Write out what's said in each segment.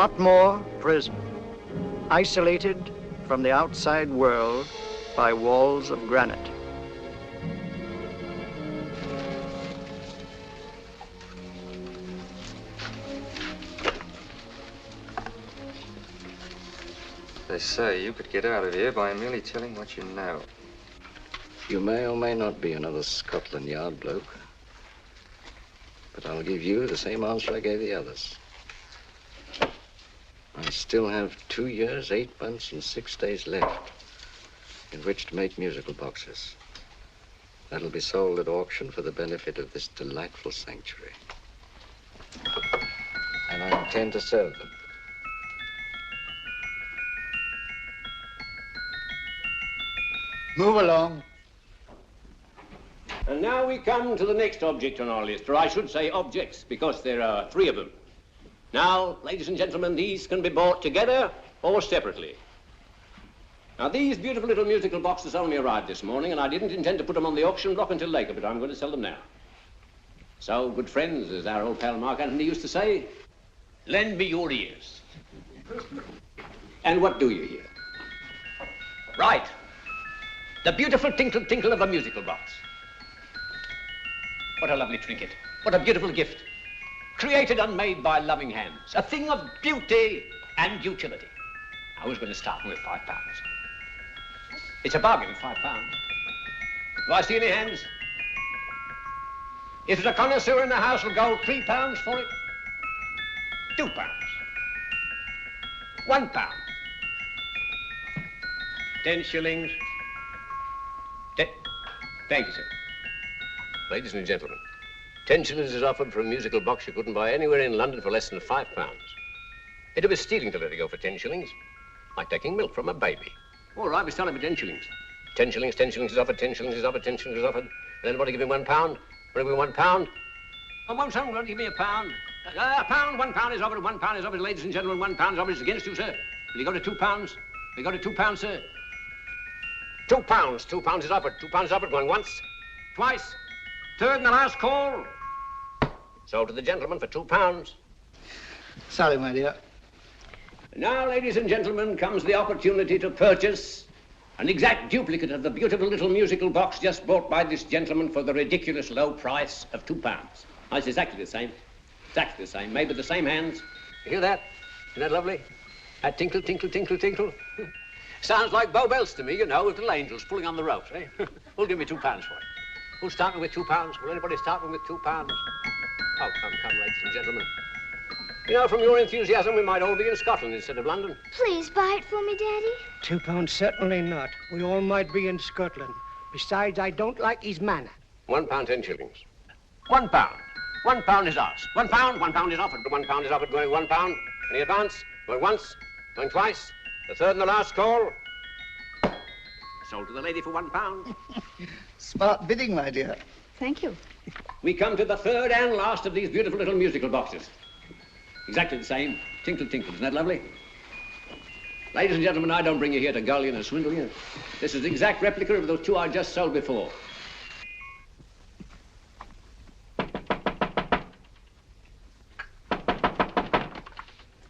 Dartmoor Prison, isolated from the outside world by walls of granite. They say you could get out of here by merely telling what you know. You may or may not be another Scotland Yard bloke, but I'll give you the same answer I gave the others. I still have 2 years, 8 months, and 6 days left in which to make musical boxes. That'll be sold at auction for the benefit of this delightful sanctuary. And I intend to sell them. Move along. And now we come to the next object on our list, or I should say objects, because there are 3 of them. Now, ladies and gentlemen, these can be bought together or separately. Now, these beautiful little musical boxes only arrived this morning, and I didn't intend to put them on the auction block until later, but I'm going to sell them now. So, good friends, as our old pal Mark Antony used to say, lend me your ears. And what do you hear? Right. The beautiful tinkle tinkle of a musical box. What a lovely trinket. What a beautiful gift. Created and made by loving hands. A thing of beauty and utility. I was going to start with £5. It's a bargain, £5. Do I see any hands? If there's a connoisseur in the house, will go £3 for it. £2. £1. 10 shillings. Thank you, sir. Ladies and gentlemen, 10 shillings is offered for a musical box you couldn't buy anywhere in London for less than £5. It'd be stealing to let it go for 10 shillings. Like taking milk from a baby. All right, we're selling for 10 shillings. 10 shillings, 10 shillings is offered, 10 shillings is offered, 10 shillings is offered. And anybody give me £1? Want to give me £1? Oh, won't someone give me a pound? A pound, £1 is offered, £1 is offered, ladies and gentlemen, £1 is offered. It's against you, sir. Will you go to £2? Will you go to £2, sir? £2. £2 is offered. £2 is offered. Going once, twice, third and the last call. Sold to the gentleman for £2. Sorry, my dear. Now, ladies and gentlemen, comes the opportunity to purchase an exact duplicate of the beautiful little musical box just bought by this gentleman for the ridiculous low price of £2. Oh, it's exactly the same. Exactly the same. Made with the same hands. You hear that? Isn't that lovely? That tinkle, tinkle, tinkle, tinkle. Sounds like Bow Bells to me, you know, with little angels pulling on the ropes, eh? Who'll give me £2 for it? Who's starting with £2? Will anybody start with £2? Oh, come, ladies and gentlemen. You know, from your enthusiasm, we might all be in Scotland instead of London. Please buy it for me, Daddy. £2, certainly not. We all might be in Scotland. Besides, I don't like his manner. £1, 10 shillings. £1. £1 is ours. £1 is offered. £1 is offered, going £1. Any advance? Going once, going twice. The third and the last call. Sold to the lady for £1. Smart bidding, my dear. Thank you. We come to the third and last of these beautiful little musical boxes. Exactly the same. Tinkle, tinkle. Isn't that lovely? Ladies and gentlemen, I don't bring you here to gull you and swindle you. This is the exact replica of those 2 I just sold before.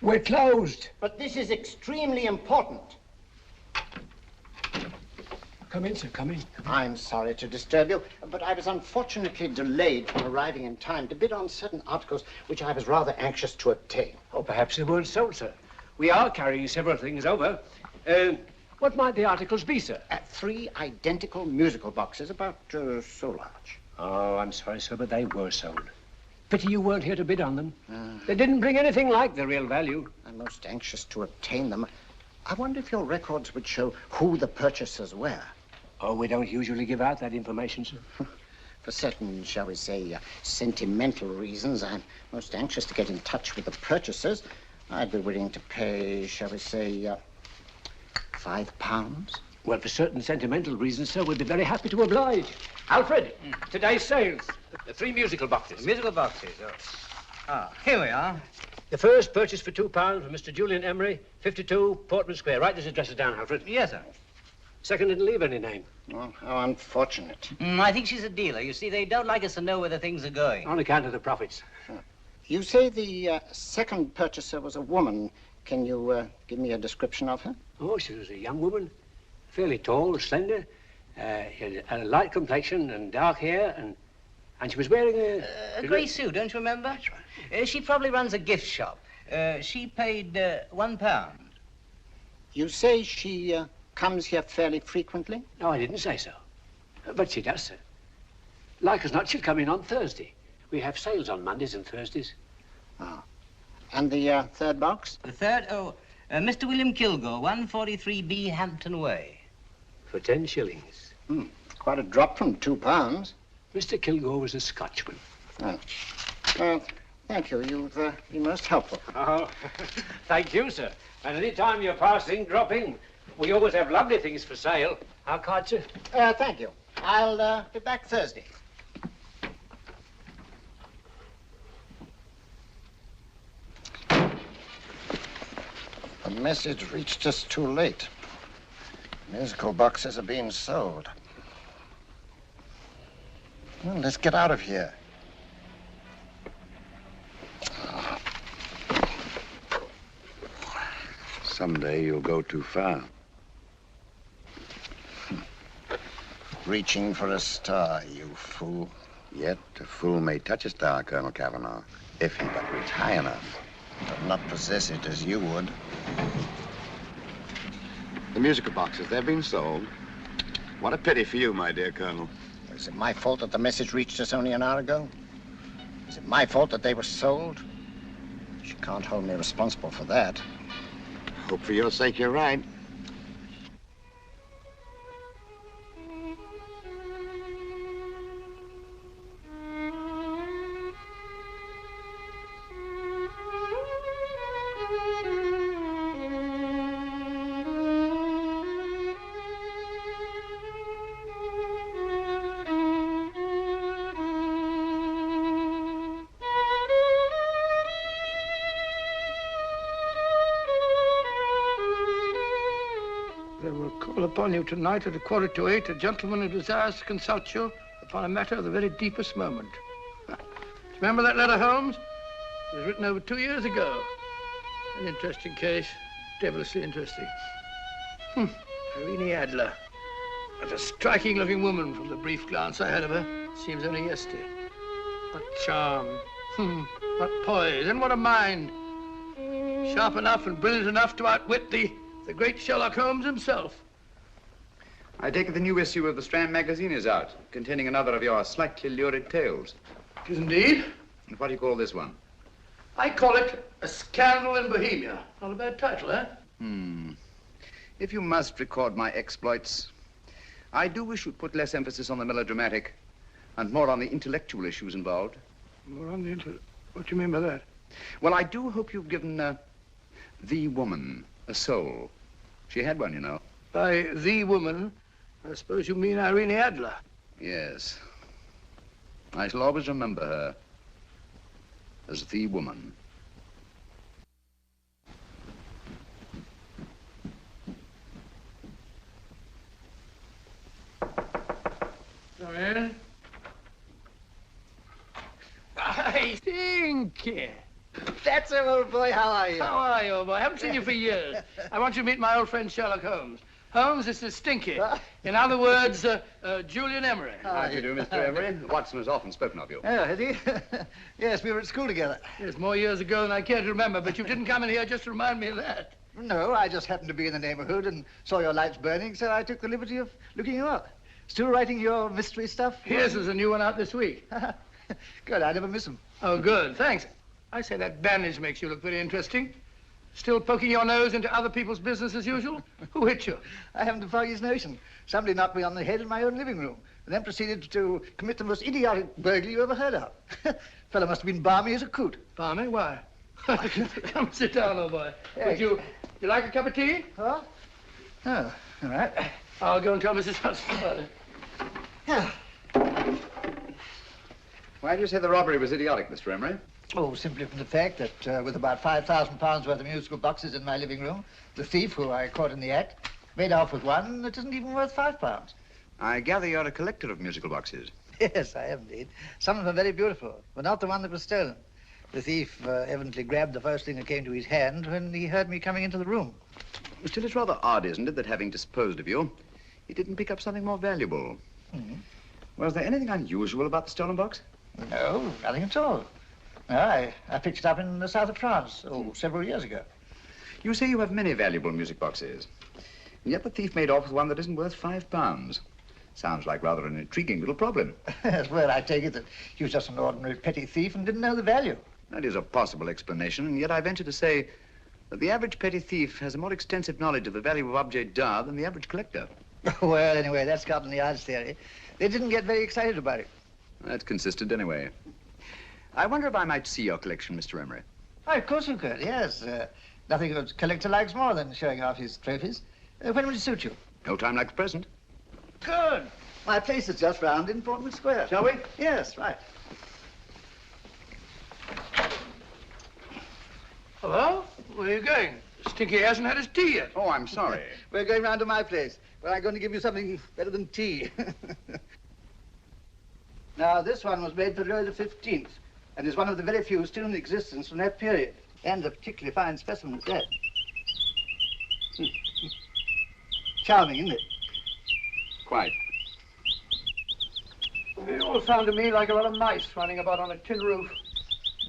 We're closed. But this is extremely important. Come in, sir, come in. I'm sorry to disturb you, but I was unfortunately delayed from arriving in time to bid on certain articles which I was rather anxious to obtain. Oh, perhaps they weren't sold, sir. We are carrying several things over. What might the articles be, sir? 3 identical musical boxes, about so large. Oh, I'm sorry, sir, but they were sold. Pity you weren't here to bid on them. They didn't bring anything like the real value. I'm most anxious to obtain them. I wonder if your records would show who the purchasers were. Oh, we don't usually give out that information, sir. For certain, shall we say, sentimental reasons, I'm most anxious to get in touch with the purchasers. I'd be willing to pay, shall we say, £5. Well, for certain sentimental reasons, sir, we'd be very happy to oblige. Alfred, today's sales. The 3 musical boxes. Musical boxes, oh. Ah, here we are. The first purchased for £2 from Mr. Julian Emery, 52 Portman Square. Write this address down, Alfred. Yes, sir. Second didn't leave any name. Oh, how unfortunate. I think she's a dealer. You see, they don't like us to know where the things are going. On account of the profits. You say the second purchaser was a woman. Can you give me a description of her? Oh, she was a young woman, fairly tall, slender. She had a light complexion and dark hair, and she was wearing A grey suit, don't you remember? That's right. She probably runs a gift shop. She paid £1. You say she comes here fairly frequently? No, I didn't say so. But she does, sir. Like as not, she'll come in on Thursday. We have sales on Mondays and Thursdays. Ah. And the third box? The third, Mr. William Kilgore, 143B Hampton Way. For 10 shillings. Quite a drop from £2. Mr. Kilgore was a Scotchman. Oh. Thank you. You've been most helpful. Oh, thank you, sir. And any time you're passing, dropping, we always have lovely things for sale. Our card, sir? Thank you. I'll be back Thursday. The message reached us too late. Musical boxes are being sold. Well, let's get out of here. Someday you'll go too far. Reaching for a star, you fool. Yet a fool may touch a star, Colonel Cavanaugh, if he but reach high enough. But not possess it as you would. The musical boxes, they've been sold. What a pity for you, my dear Colonel. Is it my fault that the message reached us only an hour ago? Is it my fault that they were sold? She can't hold me responsible for that. Hope for your sake you're right. Upon you tonight at 7:45, a gentleman who desires to consult you upon a matter of the very deepest moment. Do you remember that letter, Holmes? It was written over 2 years ago. An interesting case, devilishly interesting. Irene Adler. What a striking-looking woman from the brief glance I had of her. Seems only yesterday. What charm. What poise, and what a mind. Sharp enough and brilliant enough to outwit the great Sherlock Holmes himself. I take it the new issue of the Strand magazine is out, containing another of your slightly lurid tales. It is indeed. And what do you call this one? I call it A Scandal in Bohemia. Not a bad title, eh? If you must record my exploits, I do wish you'd put less emphasis on the melodramatic and more on the intellectual issues involved. More on the What do you mean by that? Well, I do hope you've given the woman a soul. She had one, you know. By the woman, I suppose you mean Irene Adler. Yes. I shall always remember her as the woman. Come in. Hey, Stinky. That's it, old boy. How are you? How are you, old boy? I haven't seen you for years. I want you to meet my old friend Sherlock Holmes. Holmes, this is Stinky. In other words, Julian Emery. How do you do, Mr. Emery? Watson has often spoken of you. Oh, has he? Yes, we were at school together. Yes, more years ago than I care to remember, but you didn't come in here just to remind me of that. No, I just happened to be in the neighborhood and saw your lights burning, so I took the liberty of looking you up. Still writing your mystery stuff? Yes, there's a new one out this week. Good, I never miss them. Oh, good, thanks. I say that bandage makes you look very interesting. Still poking your nose into other people's business as usual? Who hit you? I haven't the foggiest notion. Somebody knocked me on the head in my own living room and then proceeded to commit the most idiotic burglary you ever heard of. Fellow must have been balmy as a coot. Balmy? Why? Come sit down, old boy. Would you like a cup of tea? Huh? Oh, all right. I'll go and tell Mrs. Hudson about it. Yeah. Why do you say the robbery was idiotic, Mr. Emery? Oh, simply from the fact that with about £5,000 worth of musical boxes in my living room, the thief, who I caught in the act, made off with one that isn't even worth £5. I gather you're a collector of musical boxes. Yes, I am indeed. Some of them are very beautiful, but not the one that was stolen. The thief evidently grabbed the first thing that came to his hand when he heard me coming into the room. Still, it's rather odd, isn't it, that having disposed of you, he didn't pick up something more valuable. Was there anything unusual about the stolen box? No, nothing at all. No, I picked it up in the south of France, several years ago. You say you have many valuable music boxes, and yet the thief made off with one that isn't worth £5. Sounds like rather an intriguing little problem. Well, I take it that he was just an ordinary petty thief and didn't know the value. That is a possible explanation, and yet I venture to say that the average petty thief has a more extensive knowledge of the value of objet d'art than the average collector. Well, anyway, that's Scotland Yard's theory. They didn't get very excited about it. That's consistent anyway. I wonder if I might see your collection, Mr. Emery. Oh, of course you could, yes. Nothing a collector likes more than showing off his trophies. When would it suit you? No time like the present. Good. My place is just round in Portman Square. Shall we? Yes, right. Hello? Where are you going? Stinky hasn't had his tea yet. Oh, I'm sorry. We're going round to my place, where I'm going to give you something better than tea. Now, this one was made for Louis XV, and is one of the very few still in existence from that period. And a particularly fine specimen at that. Charming, isn't it? Quite. They all sound to me like a lot of mice running about on a tin roof.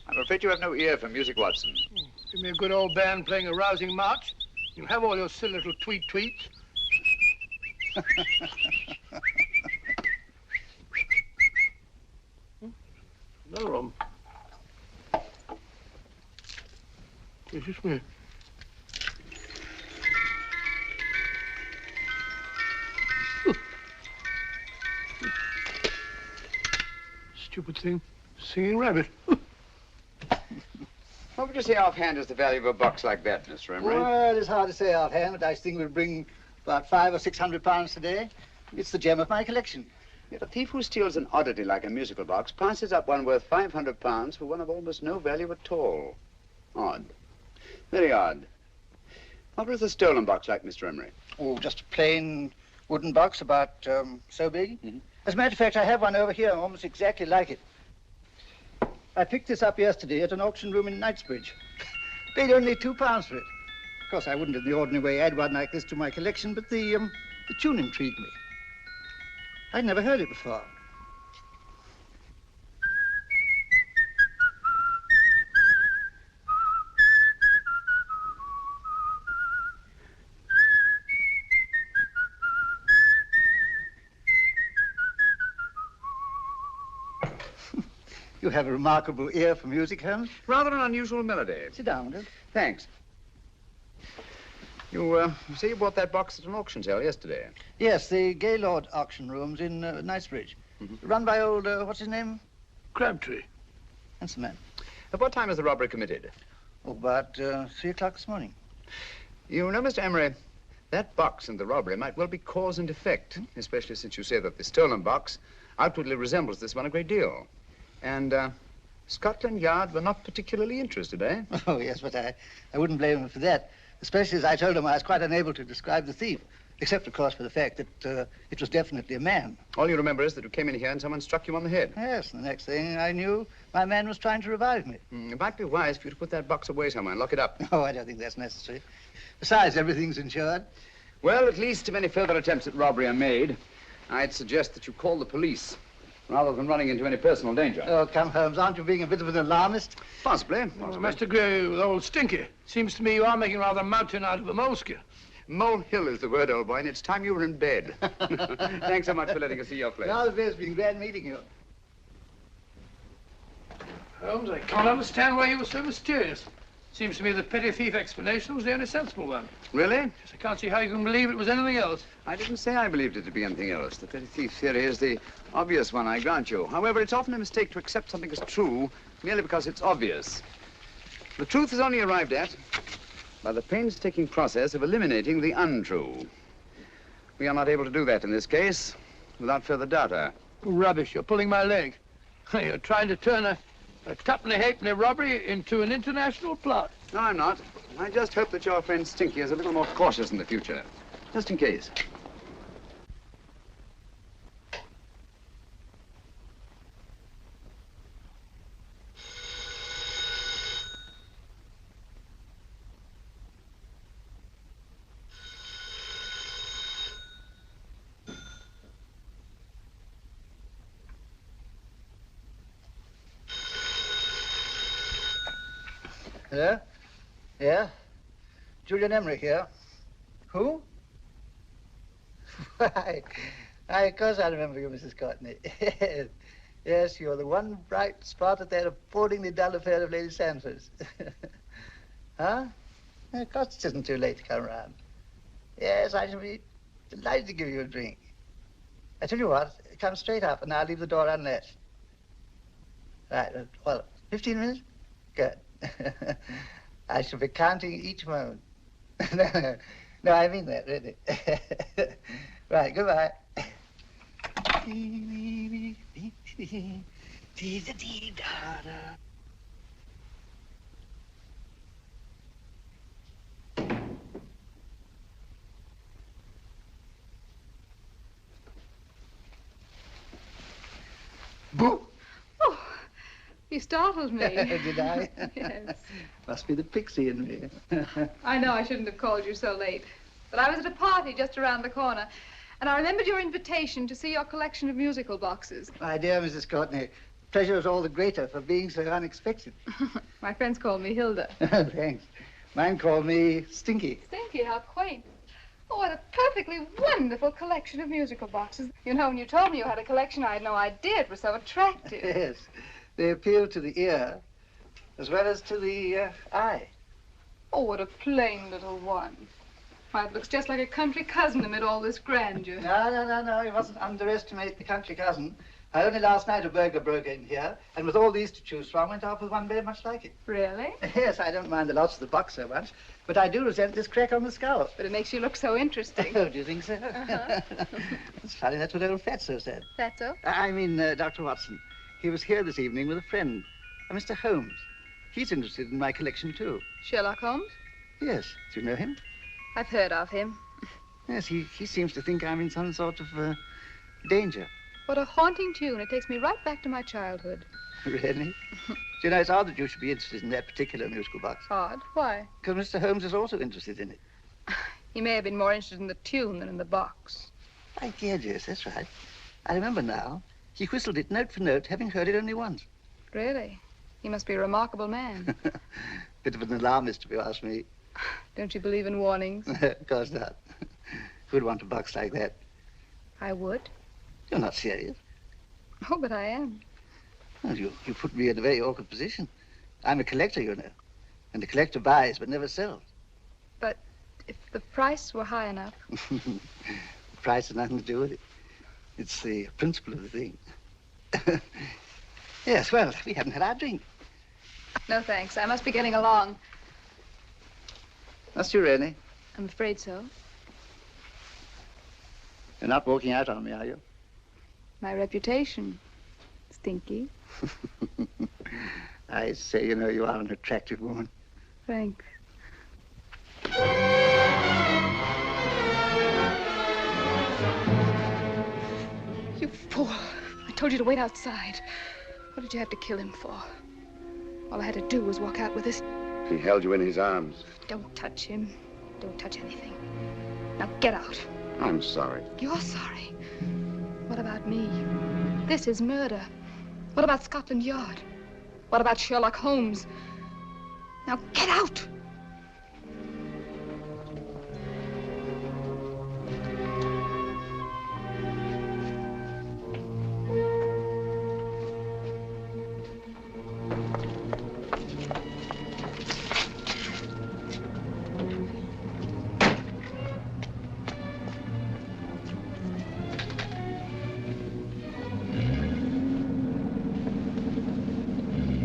I'm afraid you have no ear for music, Watson. Give me a good old band playing a rousing march. You'll have all your silly little tweets. Another one. Is this me? Stupid thing. Singing rabbit. What would you say offhand is the value of a box like that, Mr. Emery? Well, it's hard to say offhand, but I think we'll bring about £500 or £600 today. It's the gem of my collection. Yet a thief who steals an oddity like a musical box passes up one worth £500 for one of almost no value at all. Odd. Very odd. What was the stolen box like, Mr. Emery? Oh, just a plain wooden box about so big. As a matter of fact, I have one over here almost exactly like it. I picked this up yesterday at an auction room in Knightsbridge. Paid only £2 for it. Of course, I wouldn't in the ordinary way add one like this to my collection, but the tune intrigued me. I'd never heard it before. You have a remarkable ear for music, Holmes. Rather an unusual melody. Sit down, Will. Thanks. You say you bought that box at an auction sale yesterday? Yes, the Gaylord auction rooms in Knightsbridge. Run by old, what's his name? Crabtree. That's the man. At what time was the robbery committed? Oh, about 3 o'clock this morning. You know, Mr. Emery, that box and the robbery might well be cause and effect, especially since you say that the stolen box outwardly resembles this one a great deal. And Scotland Yard were not particularly interested, eh? Oh, yes, but I wouldn't blame him for that, especially as I told him I was quite unable to describe the thief, except, of course, for the fact that it was definitely a man. All you remember is that you came in here and someone struck you on the head. Yes, and the next thing I knew, my man was trying to revive me. It might be wise for you to put that box away somewhere and lock it up. Oh, I don't think that's necessary. Besides, everything's insured. Well, at least if any further attempts at robbery are made, I'd suggest that you call the police, rather than running into any personal danger. Oh, come, Holmes, aren't you being a bit of an alarmist? Possibly. Well, I must agree with old Stinky. Seems to me you are making rather a mountain out of a molehill. Molehill is the word, old boy, and it's time you were in bed. Thanks so much for letting us see your place. All the best. It's been glad meeting you. Holmes, I can't understand why you were so mysterious. Seems to me the petty thief explanation was the only sensible one. Really? Yes, I can't see how you can believe it was anything else. I didn't say I believed it to be anything else. The petty thief theory is the obvious one, I grant you. However, it's often a mistake to accept something as true merely because it's obvious. The truth is only arrived at by the painstaking process of eliminating the untrue. We are not able to do that in this case without further data. Rubbish, you're pulling my leg. You're trying to turn a tuppenny halfpenny robbery into an international plot. No, I'm not. I just hope that your friend Stinky is a little more cautious in the future, just in case. Hello? Yeah? Julian Emery here. Who? Why, of course I remember you, Mrs. Courtney. Yes, you're the one bright spot at that appallingly dull affair of Lady Sanford's. Huh? Of course it isn't too late to come around. Yes, I shall be delighted to give you a drink. I tell you what, come straight up and I'll leave the door unlatched. Right, well, 15 minutes? Good. I shall be counting each moment. No, I mean that, really. Right, goodbye. Boo! Oh, you startled me. Did I? Yes. Must be the pixie in me. I know I shouldn't have called you so late, but I was at a party just around the corner, and I remembered your invitation to see your collection of musical boxes. My dear Mrs. Courtney, pleasure is all the greater for being so unexpected. My friends call me Hilda. Thanks. Mine call me Stinky. Stinky, how quaint. Oh, what a perfectly wonderful collection of musical boxes. You know, when you told me you had a collection, I had no idea it was so attractive. Yes. They appeal to the ear as well as to the eye. Oh, what a plain little one. Why, it looks just like a country cousin amid all this grandeur. No. You mustn't underestimate the country cousin. Only last night a burglar broke in here, and with all these to choose from, went off with one very much like it. Really? Yes, I don't mind the loss of the box so much, but I do resent this crack on the skull. But it makes you look so interesting. Oh, do you think so? Uh-huh. It's funny, that's what old Fatso said. Fatso? I mean, Dr. Watson. He was here this evening with a friend, a Mr. Holmes. He's interested in my collection, too. Sherlock Holmes? Yes. Do you know him? I've heard of him. Yes, he seems to think I'm in some sort of danger. What a haunting tune. It takes me right back to my childhood. Really? Do you know, it's odd that you should be interested in that particular musical box. Odd? Why? Because Mr. Holmes is also interested in it. He may have been more interested in the tune than in the box. My dear, yes, that's right. I remember now. He whistled it note for note, having heard it only once. Really? He must be a remarkable man. Bit of an alarmist, if you ask me. Don't you believe in warnings? Of course not. Who'd want a box like that? I would. You're not serious. Oh, but I am. Well, you put me in a very awkward position. I'm a collector, you know. And a collector buys but never sells. But if the price were high enough... The price has nothing to do with it. It's the principle of the thing. Yes, well, we haven't had our drink. No, thanks. I must be getting along. Must you really? I'm afraid so. You're not walking out on me, are you? My reputation, Stinky. I say, you know, you are an attractive woman. Thanks. You fool. I told you to wait outside. What did you have to kill him for? All I had to do was walk out with this. He held you in his arms. Don't touch him. Don't touch anything. Now get out. I'm sorry. You're sorry. What about me? This is murder. What about Scotland Yard? What about Sherlock Holmes? Now get out!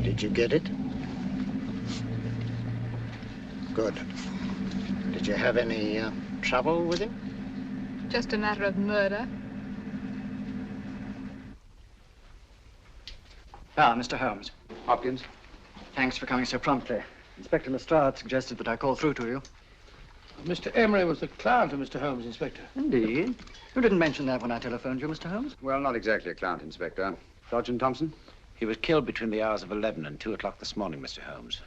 Did you get it? Good. Did you have any trouble with him? Just a matter of murder. Ah, Mr. Holmes. Hopkins? Thanks for coming so promptly. Inspector Lestrade suggested that I call through to you. Mr. Emery was a client of Mr. Holmes, Inspector. Indeed. You didn't mention that when I telephoned you, Mr. Holmes. Well, not exactly a client, Inspector. Sergeant Thompson? He was killed between the hours of 11 and 2 o'clock this morning, Mr. Holmes.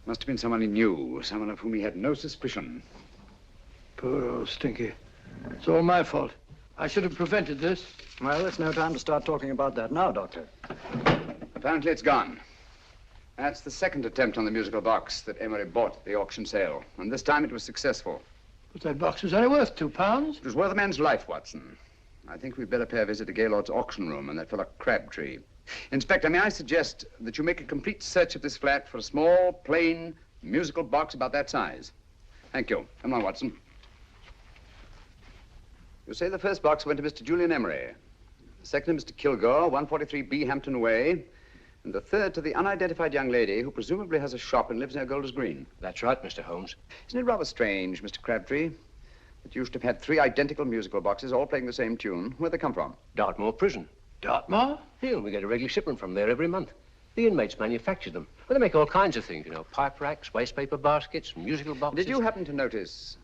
Must have been someone he knew, someone of whom he had no suspicion. Poor old Stinky. It's all my fault. I should have prevented this. Well, it's no time to start talking about that now, Doctor. Apparently it's gone. That's the second attempt on the musical box that Emery bought at the auction sale. And this time it was successful. But that box was only worth £2. It was worth a man's life, Watson. I think we'd better pay a visit to Gaylord's auction room and that fellow Crabtree. Inspector, may I suggest that you make a complete search of this flat for a small, plain, musical box about that size. Thank you. Come on, Watson. You say the first box went to Mr. Julian Emery, the second to Mr. Kilgore, 143B Hampton Way, and the third to the unidentified young lady who presumably has a shop and lives near Golders Green. That's right, Mr. Holmes. Isn't it rather strange, Mr. Crabtree, that you should have had 3 identical musical boxes all playing the same tune? Where'd they come from? Dartmoor Prison. Dartmoor? Yeah, we get a regular shipment from there every month. The inmates manufacture them. Well, they make all kinds of things, you know, pipe racks, wastepaper baskets, musical boxes. Did you happen to notice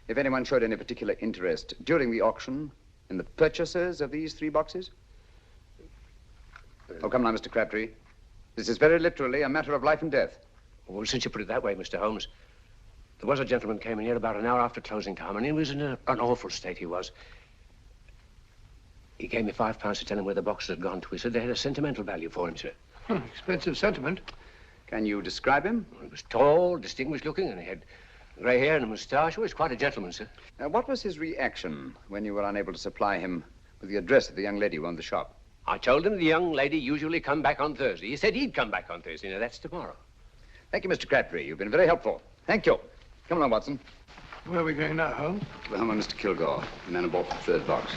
if anyone showed any particular interest during the auction in the purchasers of these 3 boxes? Oh, come now, Mr. Crabtree. This is very literally a matter of life and death. Well, since you put it that way, Mr. Holmes, there was a gentleman came in here about an hour after closing time, and he was in an awful state, he was. He gave me £5 to tell him where the boxes had gone to. He said they had a sentimental value for him, sir. Expensive sentiment. Can you describe him? He was tall, distinguished looking, and he had grey hair and a moustache. He was quite a gentleman, sir. What was his reaction when you were unable to supply him with the address of the young lady who owned the shop? I told him the young lady usually come back on Thursday. He said he'd come back on Thursday. Now, that's tomorrow. Thank you, Mr. Crabtree. You've been very helpful. Thank you. Come along, Watson. Where are we going now, Holmes? To the home of Mr. Kilgore, the man who bought the 3rd box.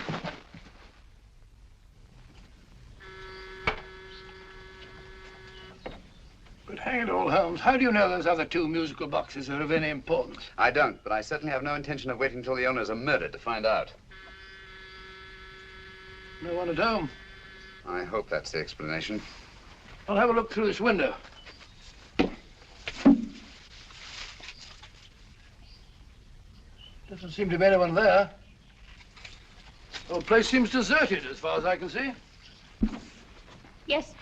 But hang it all, Holmes, how do you know those other 2 musical boxes are of any importance? I don't, but I certainly have no intention of waiting until the owners are murdered to find out. No one at home. I hope that's the explanation. I'll have a look through this window. Doesn't seem to be anyone there. The whole place seems deserted, as far as I can see. Yes.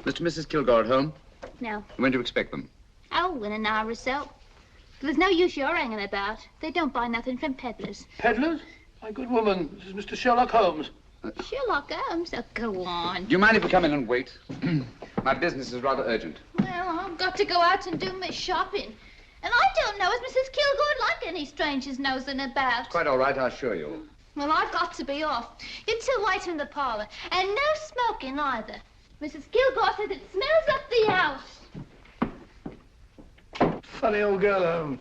Mr. and Mrs. Kilgore at home? No. When do you expect them? Oh, in an hour or so. There's no use your hanging about. They don't buy nothing from peddlers. Peddlers? My good woman, this is Mr. Sherlock Holmes. Sherlock Holmes? Oh, go on. Do you mind if we come in and wait? My business is rather urgent. Well, I've got to go out and do my shopping. And I don't know as Mrs. Kilgore'd like any strangers nosing about. Quite all right, I assure you. Well, I've got to be off. You 2 wait in the parlor. And no smoking either. Mrs. Kilgore says it smells up the house. Funny old girl, Holmes.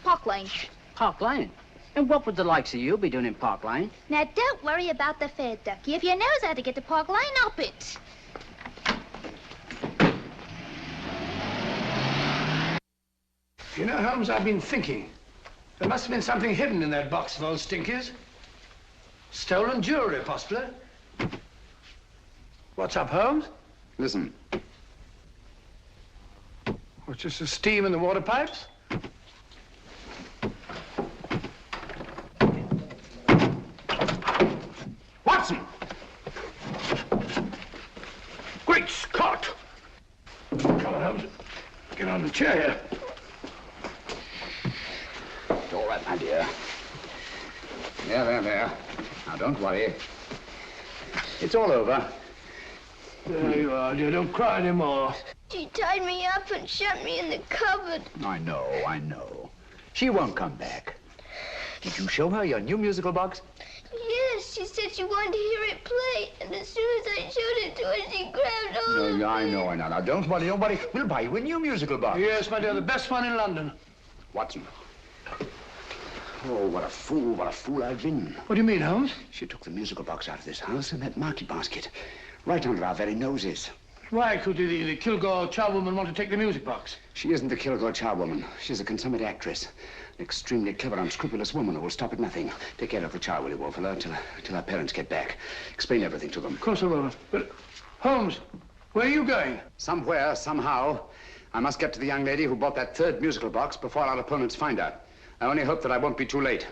Park Lane. Park Lane? And what would the likes of you be doing in Park Lane? Now, don't worry about the fare, Ducky. If you knows how to get to Park Lane, up it. You know, Holmes, I've been thinking. There must have been something hidden in that box of old Stinky's. Stolen jewelry, possibly. What's up, Holmes? Listen. What's just the steam in the water pipes? Watson! Great Scott! Come on, Holmes. Get on the chair here. It's all right, my dear. There. Now, don't worry. It's all over. There you are, dear. Don't cry anymore. She tied me up and shut me in the cupboard. I know. She won't come back. Did you show her your new musical box? Yes, she said she wanted to hear it play, and as soon as I showed it to her, she grabbed hold of it. I know. Now, don't worry. We'll buy you a new musical box. Yes, my dear, the best one in London. Watson. Oh, what a fool I've been. What do you mean, Holmes? She took the musical box out of this house in that market basket, right under our very noses. Why could the Kilgore charwoman want to take the music box? She isn't the Kilgore charwoman. She's a consummate actress. An extremely clever, unscrupulous woman who will stop at nothing. Take care of the child, will you, Wolfella, till our parents get back. Explain everything to them. Of course I will. But, Holmes, where are you going? Somewhere, somehow. I must get to the young lady who bought that 3rd musical box before our opponents find her. I only hope that I won't be too late.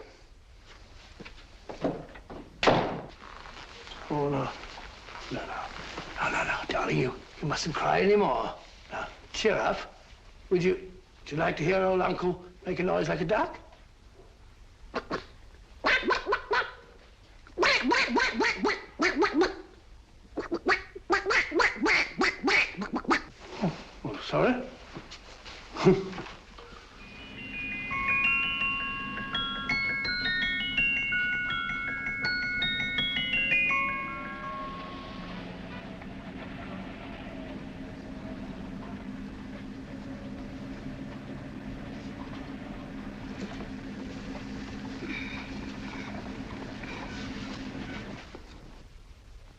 Oh, no. No. darling, you mustn't cry anymore. Now, cheer up. Would you like to hear old Uncle make a noise like a duck? Oh, sorry.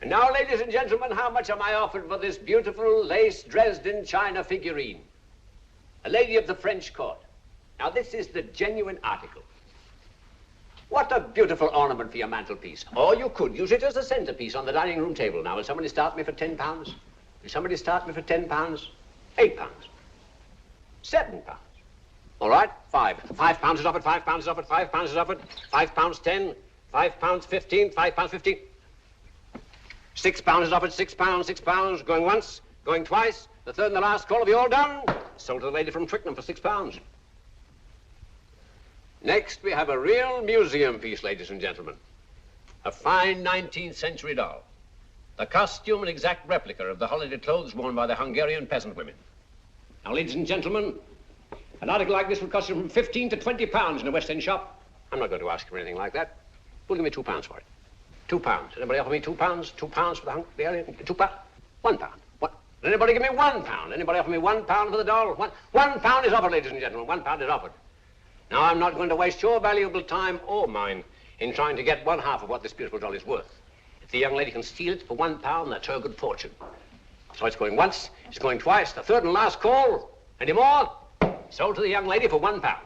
And now, ladies and gentlemen, how much am I offered for this beautiful lace Dresden china figurine? A lady of the French court. Now, this is the genuine article. What a beautiful ornament for your mantelpiece. Or you could use it as a centerpiece on the dining room table. Now, will somebody start me for £10? Will somebody start me for £10? £8? £7? All right, £5 is offered, £5 is offered, £5 is offered, £5.10, £5.15, £5.15. £6 is offered, £6, £6, going once, going twice, the third and the last call. Have you all done? Sold to the lady from Twickenham for £6. Next, we have a real museum piece, ladies and gentlemen. A fine 19th century doll. The costume an exact replica of the holiday clothes worn by the Hungarian peasant women. Now, ladies and gentlemen, an article like this would cost you from £15 to £20 in a West End shop. I'm not going to ask you for anything like that. Who'll give me £2 for it? £2. Anybody offer me £2? £2 for the Hungarian? £2? £1. What? Anybody give me £1? Anybody offer me £1 for the doll? £1 is offered, ladies and gentlemen. £1 is offered. Now, I'm not going to waste your valuable time or mine in trying to get one half of what this beautiful doll is worth. If the young lady can steal it for £1, that's her good fortune. So it's going once, it's going twice, the third and last call. Any more? Sold to the young lady for £1.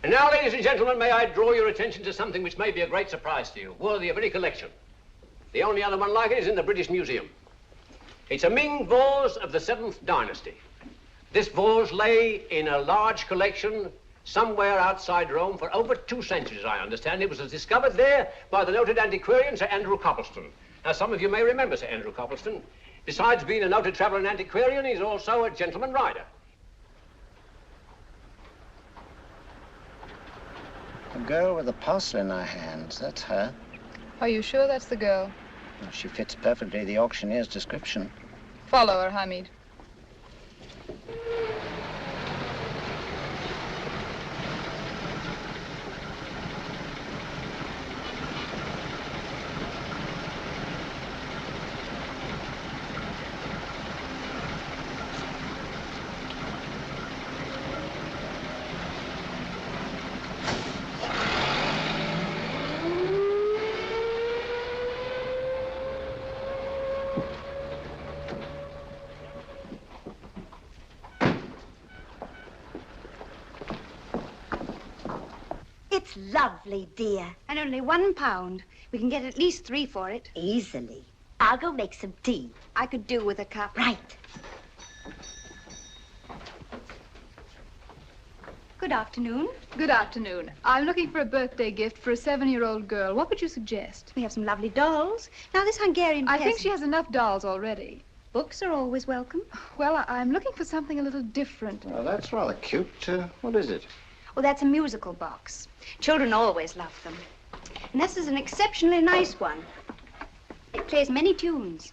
And now, ladies and gentlemen, may I draw your attention to something which may be a great surprise to you, worthy of any collection. The only other one like it is in the British Museum. It's a Ming vase of the 7th dynasty. This vase lay in a large collection somewhere outside Rome for over 2 centuries, I understand. It was discovered there by the noted antiquarian, Sir Andrew Coppleston. Now, some of you may remember Sir Andrew Coppleston. Besides being a noted traveller and antiquarian, he's also a gentleman rider. The girl with the parcel in her hands, that's her. Are you sure that's the girl? Well, she fits perfectly the auctioneer's description. Follow her, Hamid. It's lovely, dear. And only £1. We can get at least 3 for it. Easily. I'll go make some tea. I could do with a cup. Right. Good afternoon. Good afternoon. I'm looking for a birthday gift for a 7-year-old girl. What would you suggest? We have some lovely dolls. Now, this Hungarian I peasant... think she has enough dolls already. Books are always welcome. Well, I'm looking for something a little different. Well, that's rather cute. What is it? Oh, that's a musical box. Children always love them. And this is an exceptionally nice one. It plays many tunes.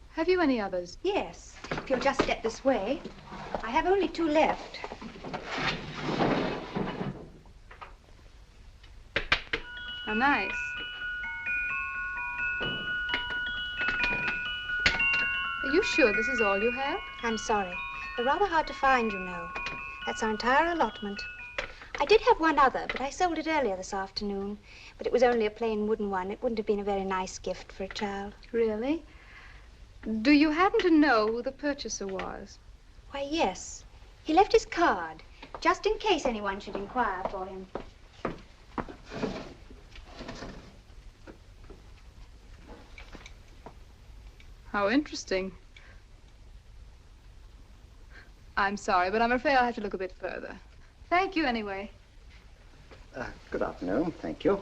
Have you any others? Yes. If you'll just step this way. I have only 2 left. How nice. Are you sure this is all you have? I'm sorry. They're rather hard to find, you know. That's our entire allotment. I did have one other, but I sold it earlier this afternoon. But it was only a plain wooden one. It wouldn't have been a very nice gift for a child. Really? Do you happen to know who the purchaser was? Why, yes. He left his card, just in case anyone should inquire for him. How interesting. I'm sorry, but I'm afraid I'll have to look a bit further. Thank you anyway. Good afternoon. Thank you.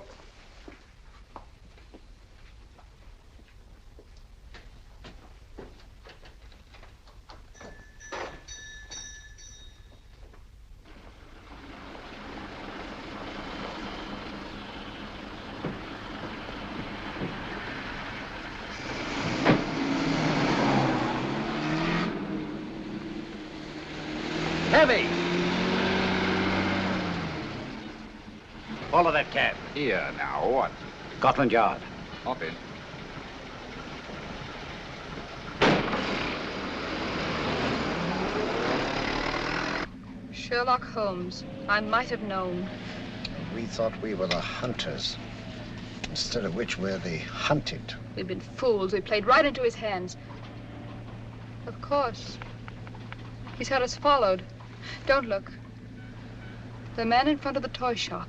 Heavy! Follow that cab. Here, now, what? Scotland Yard. Hop in. Sherlock Holmes. I might have known. We thought we were the hunters, instead of which we're the hunted. We've been fools. We played right into his hands. Of course. He's had us followed. Don't look. The man in front of the toy shop.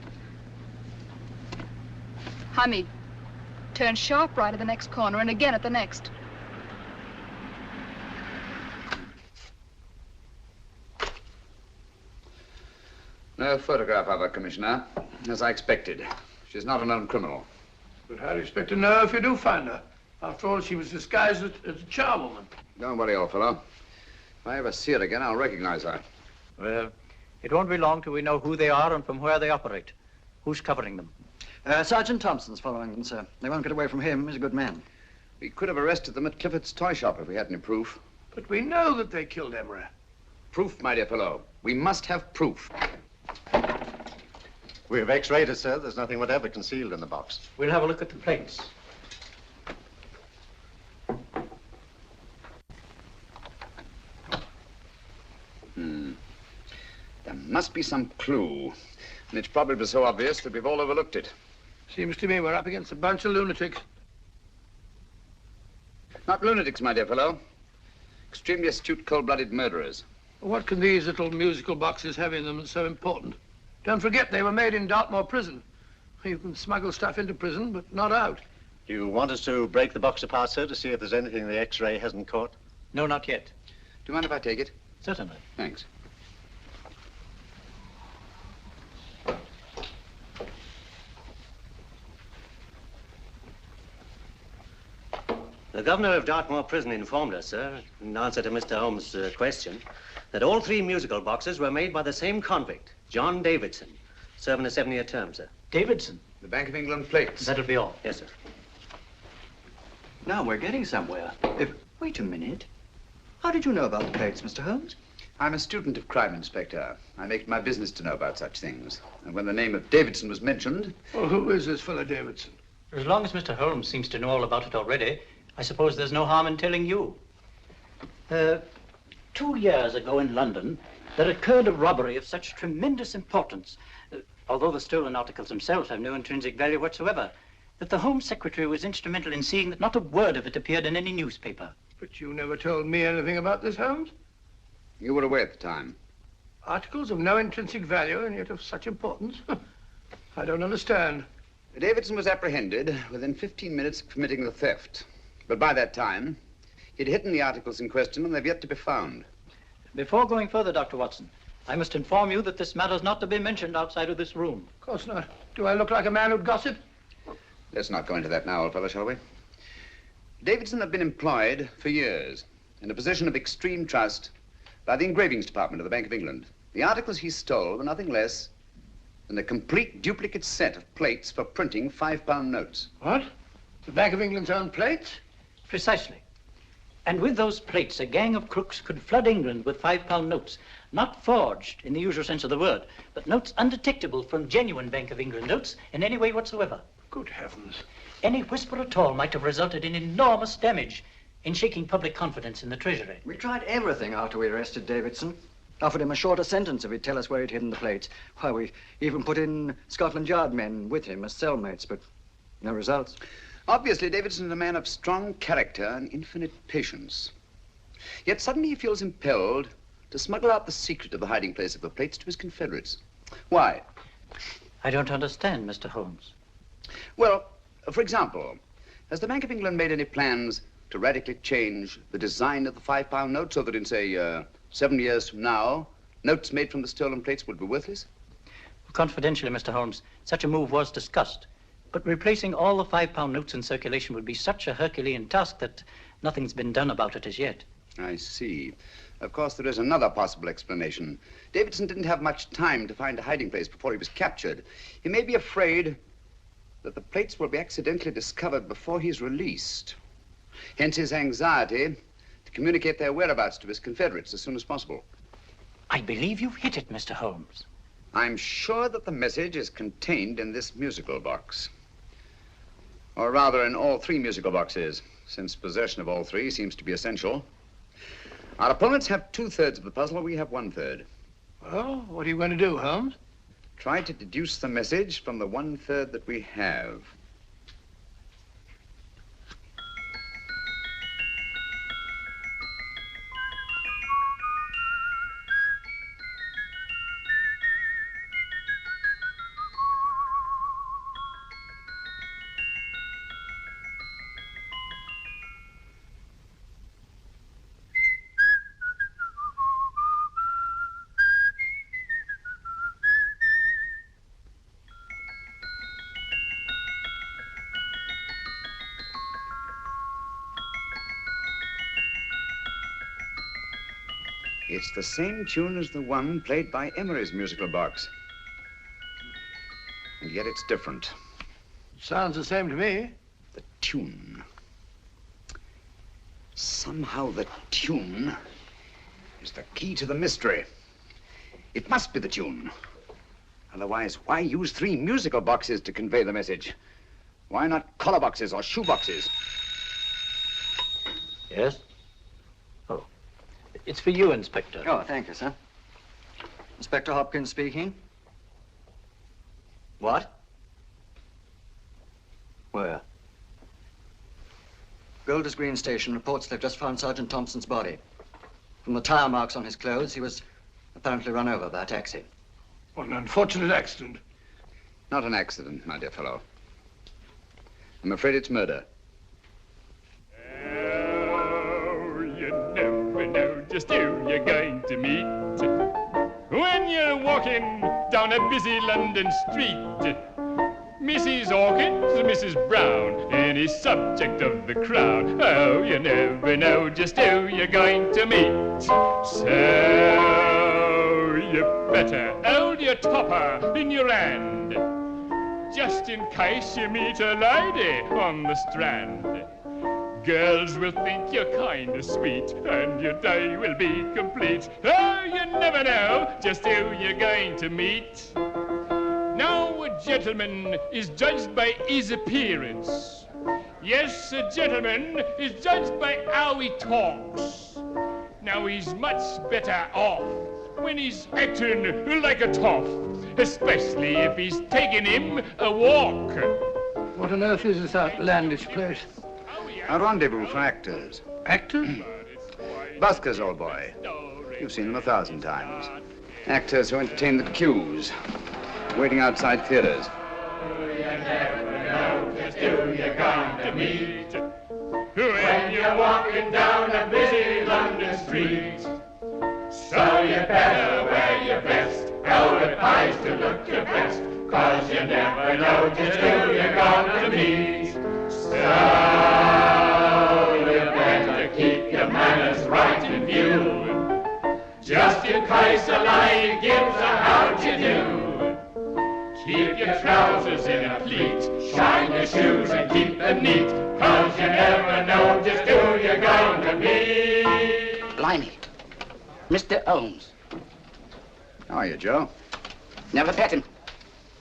Hamid, turn sharp right at the next corner and again at the next. No photograph of her, Commissioner, as I expected. She's not a known criminal. But how do you expect to know if you do find her? After all, she was disguised as a charwoman. Don't worry, old fellow. If I ever see her again, I'll recognize her. Well, it won't be long till we know who they are and from where they operate. Who's covering them? Sergeant Thompson's following them, sir. They won't get away from him. He's a good man. We could have arrested them at Clifford's toy shop if we had any proof. But we know that they killed Emery. Proof, my dear fellow. We must have proof. We have x-rayed it, sir. There's nothing whatever concealed in the box. We'll have a look at the plates. There must be some clue. And it's probably so obvious that we've all overlooked it. Seems to me we're up against a bunch of lunatics. Not lunatics, my dear fellow. Extremely astute, cold-blooded murderers. What can these little musical boxes have in them that's so important? Don't forget, they were made in Dartmoor prison. You can smuggle stuff into prison, but not out. Do you want us to break the box apart, sir, to see if there's anything the x-ray hasn't caught? No, not yet. Do you mind if I take it? Certainly. Thanks. The governor of Dartmoor Prison informed us, sir, in answer to Mr. Holmes' question, that all 3 musical boxes were made by the same convict, John Davidson, serving a 7-year term, sir. Davidson? The Bank of England plates. That'll be all. Yes, sir. Now we're getting somewhere. Wait a minute. How did you know about the plates, Mr. Holmes? I'm a student of crime, Inspector. I make it my business to know about such things. And when the name of Davidson was mentioned... Well, who is this fellow Davidson? As long as Mr. Holmes seems to know all about it already, I suppose there's no harm in telling you. 2 years ago in London, there occurred a robbery of such tremendous importance, although the stolen articles themselves have no intrinsic value whatsoever, that the Home Secretary was instrumental in seeing that not a word of it appeared in any newspaper. But you never told me anything about this, Holmes. You were away at the time. Articles of no intrinsic value and yet of such importance? I don't understand. Davidson was apprehended within 15 minutes of committing the theft. But by that time, he'd hidden the articles in question and they've yet to be found. Before going further, Dr. Watson, I must inform you that this matter's not to be mentioned outside of this room. Of course not. Do I look like a man who'd gossip? Let's not go into that now, old fellow, shall we? Davidson had been employed for years in a position of extreme trust by the engravings department of the Bank of England. The articles he stole were nothing less than a complete duplicate set of plates for printing £5 notes. What? The Bank of England's own plates? Precisely. And with those plates, a gang of crooks could flood England with £5 notes, not forged in the usual sense of the word, but notes undetectable from genuine Bank of England notes in any way whatsoever. Good heavens. Any whisper at all might have resulted in enormous damage in shaking public confidence in the Treasury. We tried everything after we arrested Davidson. Offered him a shorter sentence if he'd tell us where he'd hidden the plates. Why, we even put in Scotland Yard men with him as cellmates, but no results. Obviously, Davidson's a man of strong character and infinite patience. Yet suddenly he feels impelled to smuggle out the secret of the hiding place of the plates to his confederates. Why? I don't understand, Mr. Holmes. Well, for example, has the Bank of England made any plans to radically change the design of the £5 note so that in, say, 7 years from now, notes made from the stolen plates would be worthless? Confidentially, Mr. Holmes, such a move was discussed. But replacing all the £5 notes in circulation would be such a Herculean task that nothing's been done about it as yet. I see. Of course, there is another possible explanation. Davidson didn't have much time to find a hiding place before he was captured. He may be afraid that the plates will be accidentally discovered before he's released. Hence his anxiety to communicate their whereabouts to his confederates as soon as possible. I believe you've hit it, Mr. Holmes. I'm sure that the message is contained in this musical box. Or rather, in all three musical boxes, since possession of all three seems to be essential. Our opponents have 2/3 of the puzzle, we have 1/3. Well, what are you going to do, Holmes? Try to deduce the message from the 1/3 that we have. It's the same tune as the one played by Emery's musical box. And yet it's different. Sounds the same to me. The tune. Somehow the tune is the key to the mystery. It must be the tune. Otherwise, why use 3 musical boxes to convey the message? Why not collar boxes or shoe boxes? Yes? Oh. It's for you, Inspector. Oh, thank you, sir. Inspector Hopkins speaking. What? Where? Golders Green Station reports they've just found Sergeant Thompson's body. From the tire marks on his clothes, he was apparently run over by a taxi. What an unfortunate accident. Not an accident, my dear fellow. I'm afraid it's murder. Just who you're going to meet when you're walking down a busy London street. Mrs. Hawkins, Mrs. Brown, any subject of the crowd. Oh, you never know just who you're going to meet. So you better hold your topper in your hand, just in case you meet a lady on the Strand. Girls will think you're kind of sweet, and your day will be complete. Oh, you never know just who you're going to meet. Now, a gentleman is judged by his appearance. Yes, a gentleman is judged by how he talks. Now, he's much better off when he's acting like a toff, especially if he's taking him a walk. What on earth is this outlandish place? A rendezvous for actors. Actors? Buskers, old boy. You've seen them 1,000 times. Actors who entertain the queues, waiting outside theaters. You never know just who you're going to meet when you're walking down a busy London street. So you better wear your best, hold it pies to look your best, 'cause you never know just who you're going to meet. So you better keep your manners right in view, just in case a lady gives a how'd you do. Keep your trousers in a pleat, shine your shoes and keep them neat, 'cause you never know just who you're going to meet. Blimey. Mr. Holmes. How are you, Joe? Never met him.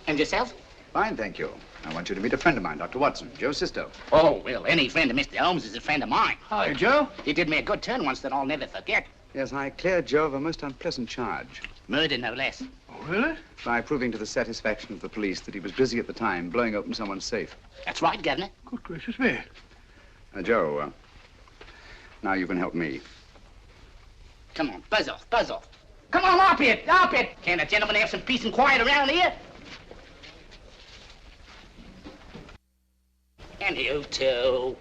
And yourself? Fine, thank you. I want you to meet a friend of mine, Dr. Watson, Joe's sister. Oh, well, any friend of Mr. Holmes is a friend of mine. Hi, Joe. He did me a good turn once that I'll never forget. Yes, I cleared Joe of a most unpleasant charge. Murder, no less. Oh, really? By proving to the satisfaction of the police that he was busy at the time blowing open someone's safe. That's right, Governor. Good gracious me. Joe, now you can help me. Come on, buzz off, buzz off. Come on, up it, up it. Can't a gentleman have some peace and quiet around here? And you too.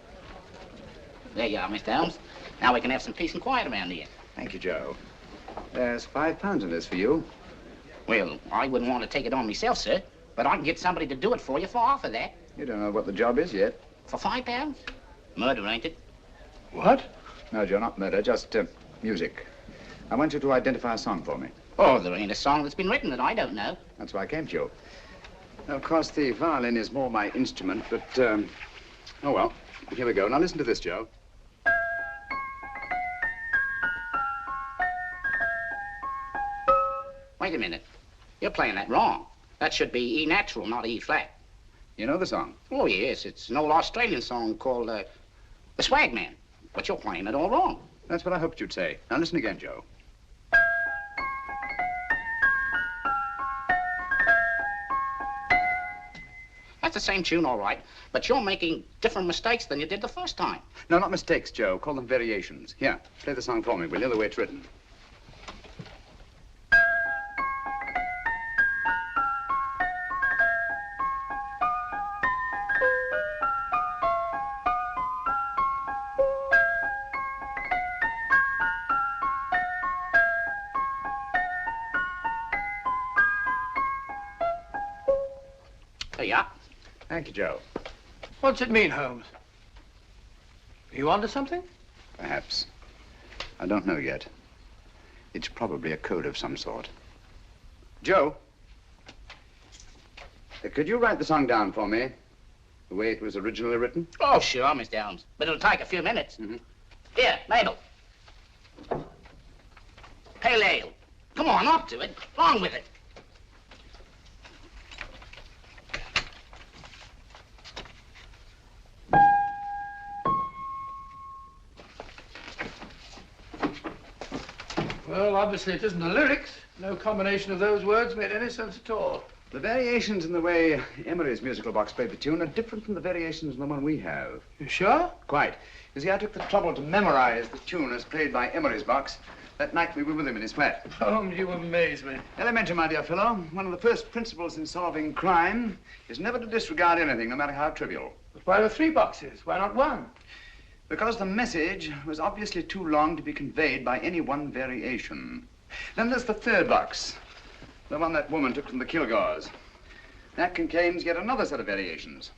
There you are, Mr. Holmes. Now we can have some peace and quiet around here. Thank you, Joe. There's £5 in this for you. Well, I wouldn't want to take it on myself, sir. But I can get somebody to do it for you for half of that. You don't know what the job is yet. For £5? Murder, ain't it? What? No, Joe, not murder, just music. I want you to identify a song for me. Oh, there ain't a song that's been written that I don't know. That's why I came to you. Now, of course, the violin is more my instrument, but, oh, well, here we go. Now, listen to this, Joe. Wait a minute. You're playing that wrong. That should be E natural, not E flat. You know the song? Oh, yes. It's an old Australian song called, The Swag Man. But you're playing it all wrong. That's what I hoped you'd say. Now, listen again, Joe. That's the same tune, all right. But you're making different mistakes than you did the first time. No, not mistakes, Joe. Call them variations. Here, play the song for me, will you, the way it's written. Yeah. Thank you, Joe. What's it mean, Holmes? Are you onto something? Perhaps. I don't know yet. It's probably a code of some sort. Joe, could you write the song down for me, the way it was originally written? Oh, sure, Mr. Holmes. But it'll take a few minutes. Here, Mabel. Pale ale. Come on, up to it. Along with it. Well, obviously it isn't the lyrics. No combination of those words made any sense at all. The variations in the way Emery's musical box played the tune are different from the variations in the one we have. You sure? Quite. You see, I took the trouble to memorize the tune as played by Emery's box that night we were with him in his flat. Holmes, you amaze me. Elementary, my dear fellow. One of the first principles in solving crime is never to disregard anything, no matter how trivial. But why were 3 boxes? Why not 1? Because the message was obviously too long to be conveyed by any one variation. Then there's the 3rd box, the one that woman took from the Kilgores. That contains yet another set of variations.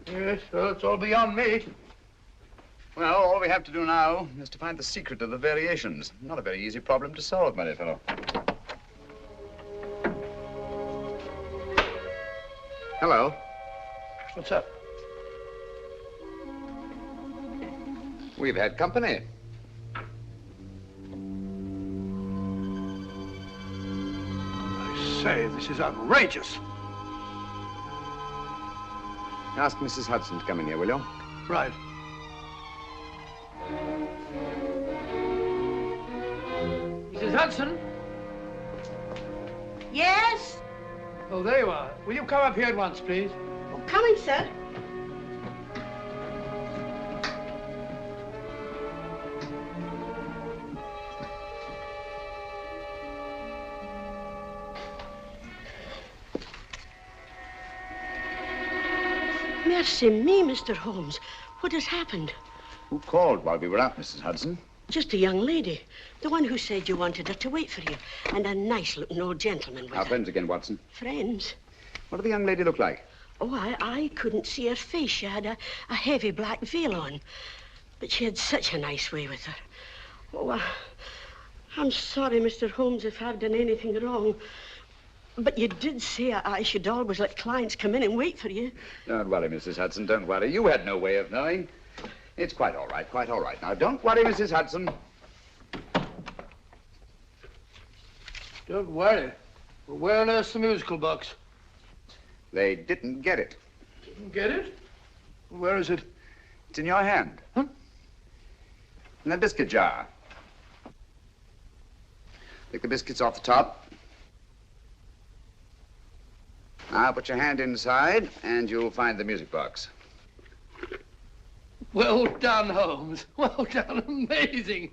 Yes, well, it's all beyond me. Well, all we have to do now is to find the secret of the variations. Not a very easy problem to solve, my dear fellow. Hello. What's up? We've had company. I say, this is outrageous. Ask Mrs. Hudson to come in here, will you? Right. Mrs. Hudson? Yes? Oh, there you are. Will you come up here at once, please? Oh, coming, sir. Mercy me, Mr. Holmes. What has happened? Who called while we were out, Mrs. Hudson? Just a young lady. The one who said you wanted her to wait for you. And a nice-looking old gentleman with Our her. friends again, Watson. Friends? What did the young lady look like? Oh, I couldn't see her face. She had a heavy black veil on. But she had such a nice way with her. Oh, I'm sorry, Mr. Holmes, if I've done anything wrong. But you did say I should always let clients come in and wait for you. Don't worry, Mrs. Hudson, don't worry. You had no way of knowing. It's quite all right, quite all right. Now, don't worry, Mrs. Hudson. Don't worry. Well, where on earth's the musical box? They didn't get it. Didn't get it? Where is it? It's in your hand. Huh? In that biscuit jar. Take the biscuits off the top. Now put your hand inside, and you'll find the music box. Well done, Holmes. Well done. Amazing.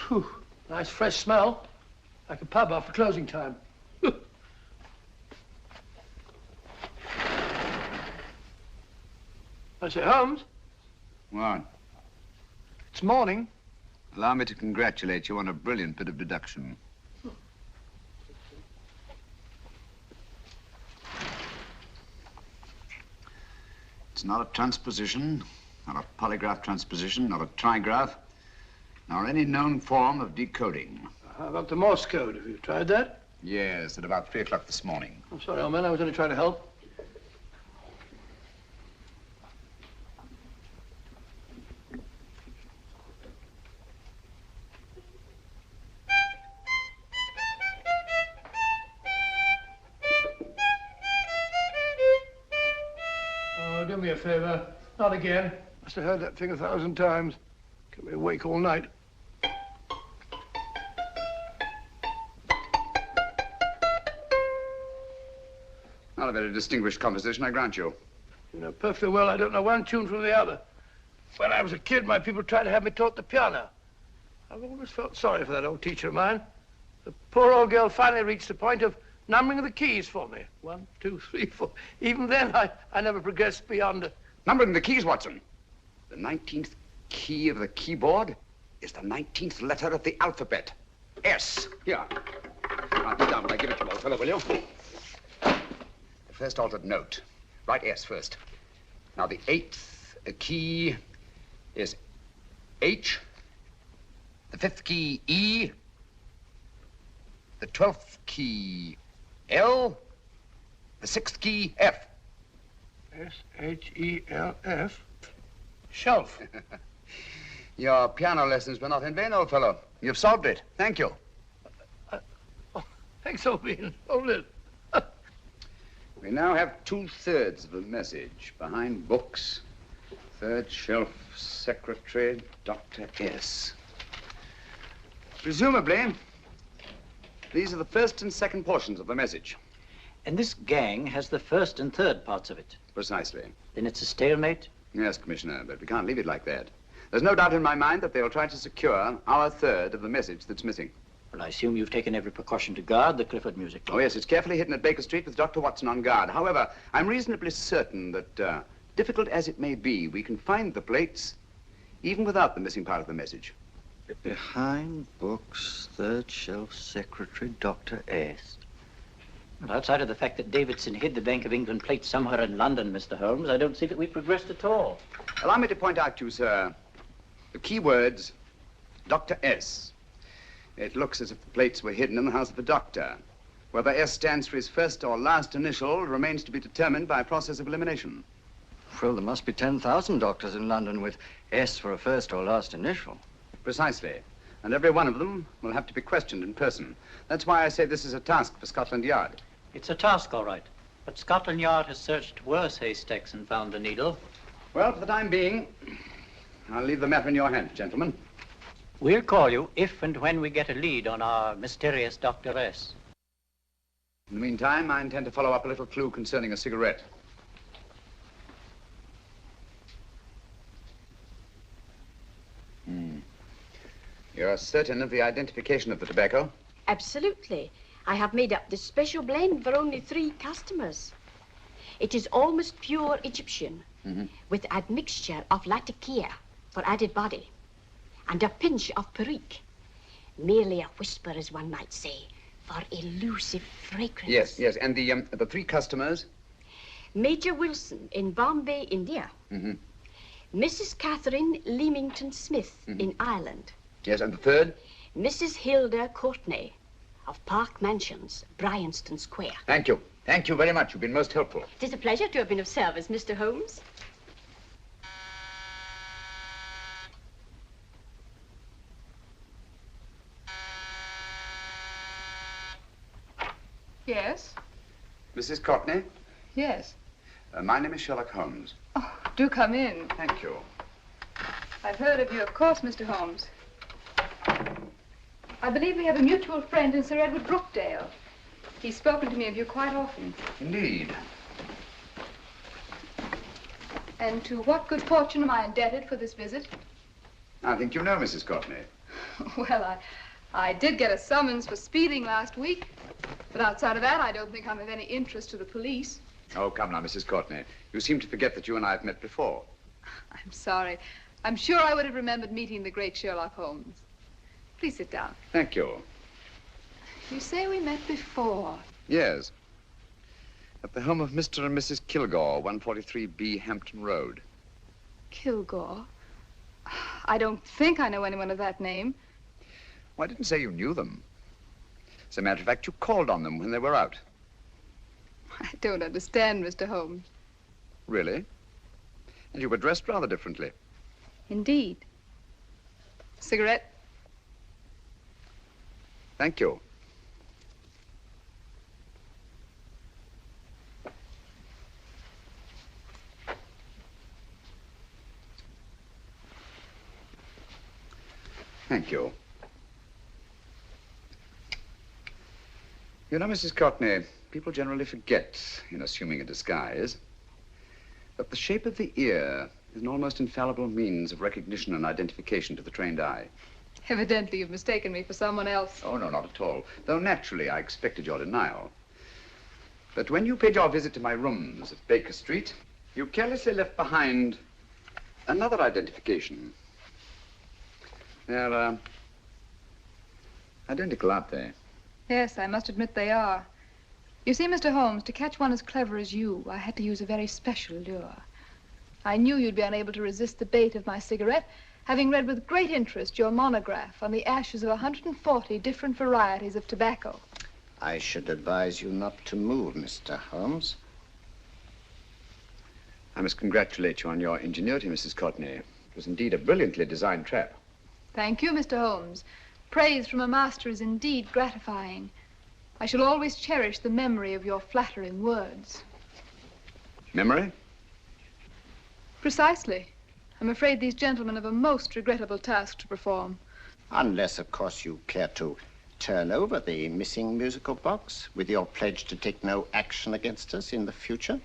Whew. Nice fresh smell. Like a pub after closing time. I say, Holmes. What? It's morning. Allow me to congratulate you on a brilliant bit of deduction. It's not a transposition, not a polygraph transposition, not a trigraph, nor any known form of decoding. How about the Morse code? Have you tried that? Yes, at about 3 o'clock this morning. I'm sorry, old man. I was only trying to help. Oh, do me a favor. Not again. Must have heard that thing 1,000 times. Kept me awake all night. Not a very distinguished composition, I grant you. You know perfectly well I don't know one tune from the other. When I was a kid, my people tried to have me taught the piano. I've always felt sorry for that old teacher of mine. The poor old girl finally reached the point of numbering the keys for me. 1, 2, 3, 4. Even then, I never progressed beyond... Numbering the keys, Watson. The 19th key of the keyboard is the 19th letter of the alphabet. S. Here. Write it down when I give it to you, old fellow, will you? The first altered note. Write S first. Now, the 8th key is H. The 5th key, E. The 12th key, L. The 6th key, F. S-H-E-L-F. Shelf. Your piano lessons were not in vain, old fellow. You've solved it. Thank you. Thanks, old bean. Hold it. We now have 2/3 of the message. Behind books, third shelf, secretary, Dr. S. Presumably, these are the first and second portions of the message. And this gang has the first and third parts of it. Precisely. Then it's a stalemate? Yes, Commissioner, but we can't leave it like that. There's no doubt in my mind that they'll try to secure our third of the message that's missing. Well, I assume you've taken every precaution to guard the Clifford music club. Oh, yes, it's carefully hidden at Baker Street with Dr. Watson on guard. However, I'm reasonably certain that, difficult as it may be, we can find the plates even without the missing part of the message. Behind books, third shelf, secretary, Dr. S. Well, outside of the fact that Davidson hid the Bank of England plates somewhere in London, Mr. Holmes, I don't see that we've progressed at all. Allow me to point out to you, sir, the key words, Dr. S. It looks as if the plates were hidden in the house of the doctor. Whether S stands for his first or last initial remains to be determined by a process of elimination. Well, there must be 10,000 doctors in London with S for a first or last initial. Precisely. And every one of them will have to be questioned in person. That's why I say this is a task for Scotland Yard. It's a task, all right. But Scotland Yard has searched worse haystacks and found a needle. Well, for the time being, I'll leave the matter in your hands, gentlemen. We'll call you if and when we get a lead on our mysterious Dr. S. In the meantime, I intend to follow up a little clue concerning a cigarette. You're certain of the identification of the tobacco? Absolutely. I have made up this special blend for only 3 customers. It is almost pure Egyptian, with admixture of latakia for added body, and a pinch of perique. Merely a whisper, as one might say, for elusive fragrance. Yes, yes. And the 3 customers? Major Wilson in Bombay, India. Mrs. Catherine Leamington Smith in Ireland. Yes, and the 3rd? Mrs. Hilda Courtney of Park Mansions, Bryanston Square. Thank you. Thank you very much. You've been most helpful. It is a pleasure to have been of service, Mr. Holmes. Yes? Mrs. Courtney? Yes. My name is Sherlock Holmes. Oh, do come in. Thank you. I've heard of you, of course, Mr. Holmes. I believe we have a mutual friend in Sir Edward Brookdale. He's spoken to me of you quite often. Indeed. And to what good fortune am I indebted for this visit? I think you know Mrs. Courtney. Well, I did get a summons for speeding last week. But outside of that, I don't think I'm of any interest to the police. Oh, come now, Mrs. Courtney. You seem to forget that you and I have met before. I'm sorry. I'm sure I would have remembered meeting the great Sherlock Holmes. Please sit down. Thank you. You say we met before. Yes. At the home of Mr. and Mrs. Kilgore, 143B Hampton Road. Kilgore? I don't think I know anyone of that name. Well, I didn't say you knew them. As a matter of fact, you called on them when they were out. I don't understand, Mr. Holmes. Really? And you were dressed rather differently. Indeed. Cigarette? Thank you. Thank you. You know, Mrs. Courtney, people generally forget, in assuming a disguise, that the shape of the ear is an almost infallible means of recognition and identification to the trained eye. Evidently, you've mistaken me for someone else. Oh, no, not at all. Though naturally, I expected your denial. But when you paid your visit to my rooms at Baker Street, you carelessly left behind another identification. They're, identical, aren't they? Yes, I must admit they are. You see, Mr. Holmes, to catch one as clever as you, I had to use a very special lure. I knew you'd be unable to resist the bait of my cigarette, having read with great interest your monograph on the ashes of 140 different varieties of tobacco. I should advise you not to move, Mr. Holmes. I must congratulate you on your ingenuity, Mrs. Courtney. It was indeed a brilliantly designed trap. Thank you, Mr. Holmes. Praise from a master is indeed gratifying. I shall always cherish the memory of your flattering words. Memory? Precisely. I'm afraid these gentlemen have a most regrettable task to perform. Unless, of course, you care to turn over the missing musical box with your pledge to take no action against us in the future.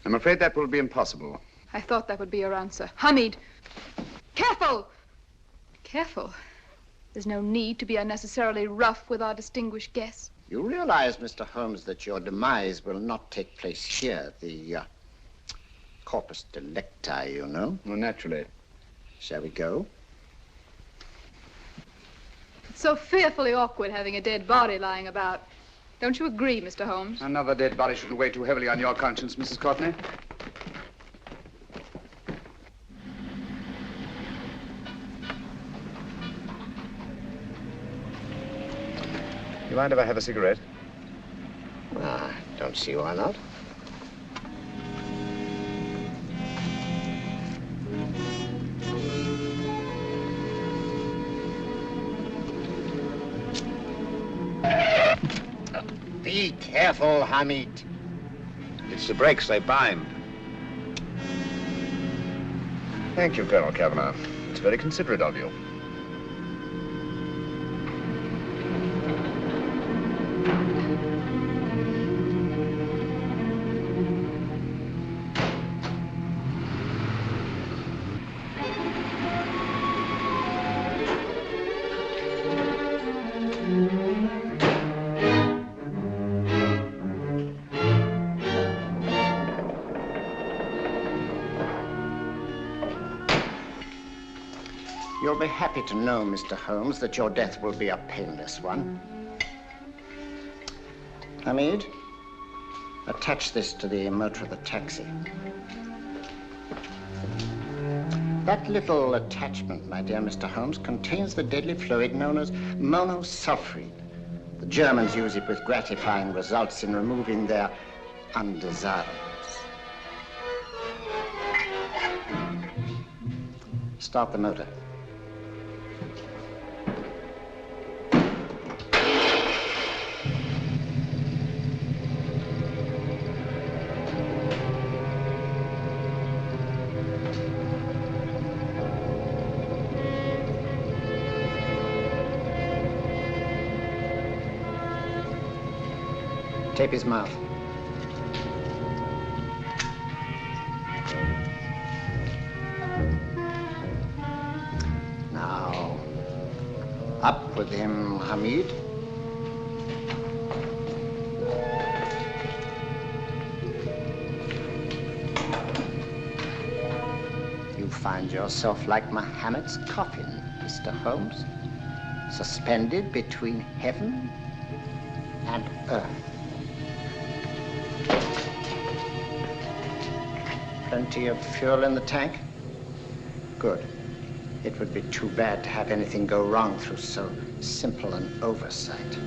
I'm afraid that will be impossible. I thought that would be your answer. Hamid! Careful! Careful. There's no need to be unnecessarily rough with our distinguished guest. You realize, Mr. Holmes, that your demise will not take place here. The corpus delicti, you know. Well, naturally. Shall we go? It's so fearfully awkward having a dead body lying about. Don't you agree, Mr. Holmes? Another dead body shouldn't weigh too heavily on your conscience, Mrs. Courtney. You mind if I have a cigarette? Don't see why not. Be careful, Hamid. It's the brakes, they bind. Thank you, Colonel Kavanagh. It's very considerate of you. You'll be happy to know, Mr. Holmes, that your death will be a painless one. Hamid, attach this to the motor of the taxi. That little attachment, my dear Mr. Holmes, contains the deadly fluid known as monosulfide. The Germans use it with gratifying results in removing their undesirables. Start the motor. Tape his mouth. Now, with him, Hamid? You find yourself like Muhammad's coffin, Mr. Holmes, suspended between heaven and earth. Plenty of fuel in the tank? Good. It would be too bad to have anything go wrong through so simple an oversight.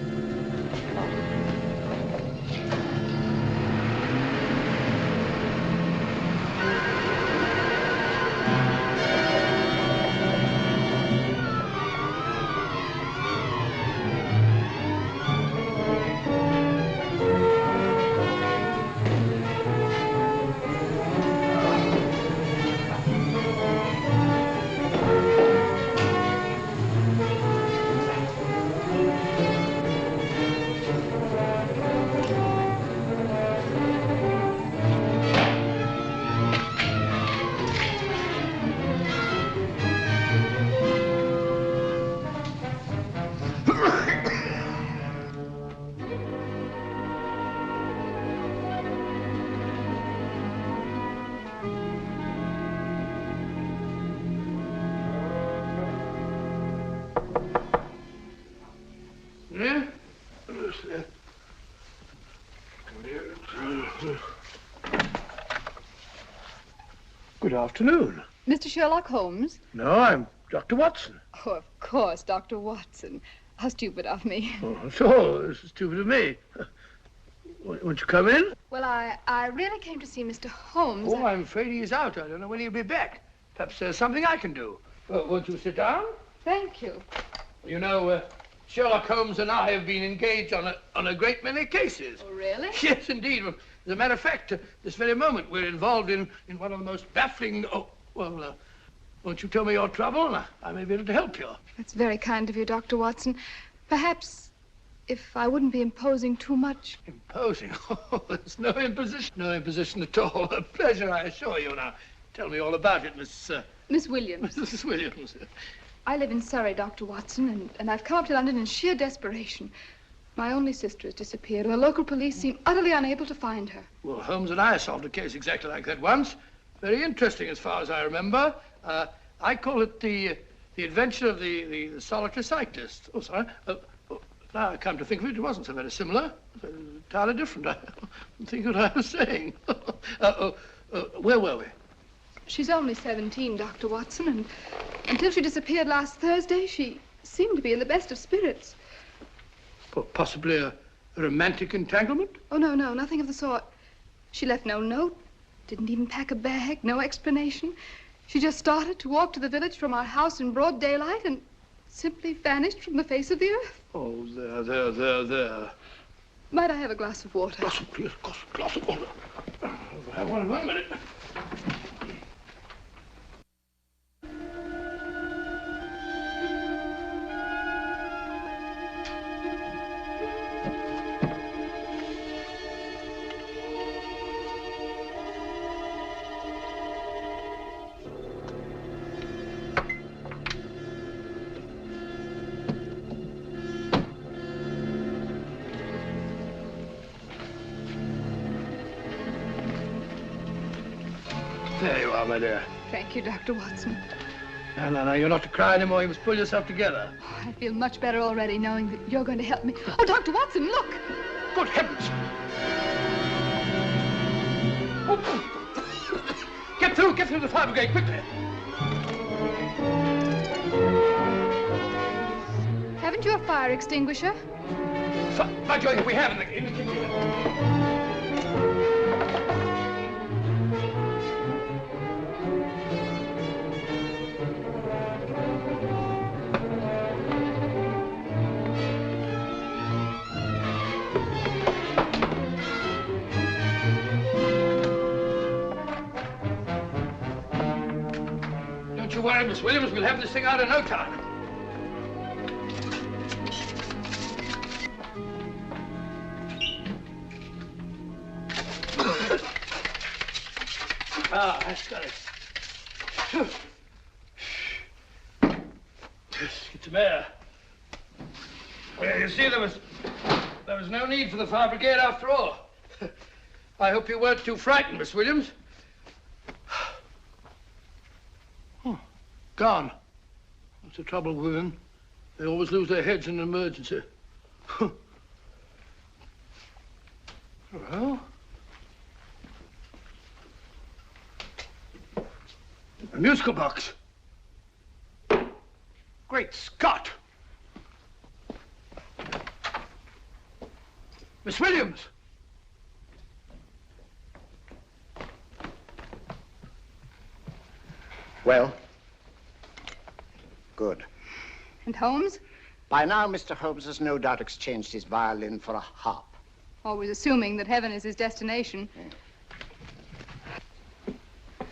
Good afternoon. Mr. Sherlock Holmes? No, I'm Dr. Watson. Oh, of course, Dr. Watson. How stupid of me. Oh, so, this is stupid of me. Won't you come in? Well, I really came to see Mr. Holmes. Oh, I'm afraid he's out. I don't know when he'll be back. Perhaps there's something I can do. Won't you sit down? Thank you. You know, Sherlock Holmes and I have been engaged on a great many cases. Oh, really? Yes, indeed. As a matter of fact, this very moment, we're involved in one of the most baffling... Oh, well, won't you tell me your trouble? I may be able to help you. That's very kind of you, Dr. Watson. Perhaps if I wouldn't be imposing too much. Imposing? Oh, there's no imposition. No imposition at all. A pleasure, I assure you. Now, tell me all about it, Miss Williams. Mrs. Williams. I live in Surrey, Dr. Watson, and I've come up to London in sheer desperation. My only sister has disappeared, and the local police seem utterly unable to find her. Well, Holmes and I solved a case exactly like that once. Very interesting, as far as I remember. I call it the adventure of the solitary cyclist. Oh, sorry. Now I come to think of it, it wasn't so very similar. Entirely different. I don't think what I was saying. Where were we? She's only 17, Dr. Watson, and until she disappeared last Thursday, she seemed to be in the best of spirits. Possibly a romantic entanglement? Oh, no, nothing of the sort. She left no note, didn't even pack a bag, no explanation. She just started to walk to the village from our house in broad daylight and simply vanished from the face of the earth. Oh, there. Might I have a glass of water? Glass of water. I have one in 1 minute. There you are, my dear. Thank you, Dr. Watson. No, you're not to cry anymore. You must pull yourself together. Oh, I feel much better already knowing that you're going to help me. Oh, Dr. Watson, look! Good heavens! Oh. Get through the fire brigade, quickly! Haven't you a fire extinguisher? By Jove, we have in the kitchen. Don't you worry, Miss Williams. We'll have this thing out in no time. That's got it. Yes, get some air. Well, you see, there was no need for the fire brigade after all. I hope you weren't too frightened, Miss Williams. Oh, gone. That's the trouble with women. They always lose their heads in an emergency. Well, a musical box. Great Scott! Miss Williams! Well? Good. And Holmes? By now, Mr. Holmes has no doubt exchanged his violin for a harp. Always assuming that heaven is his destination.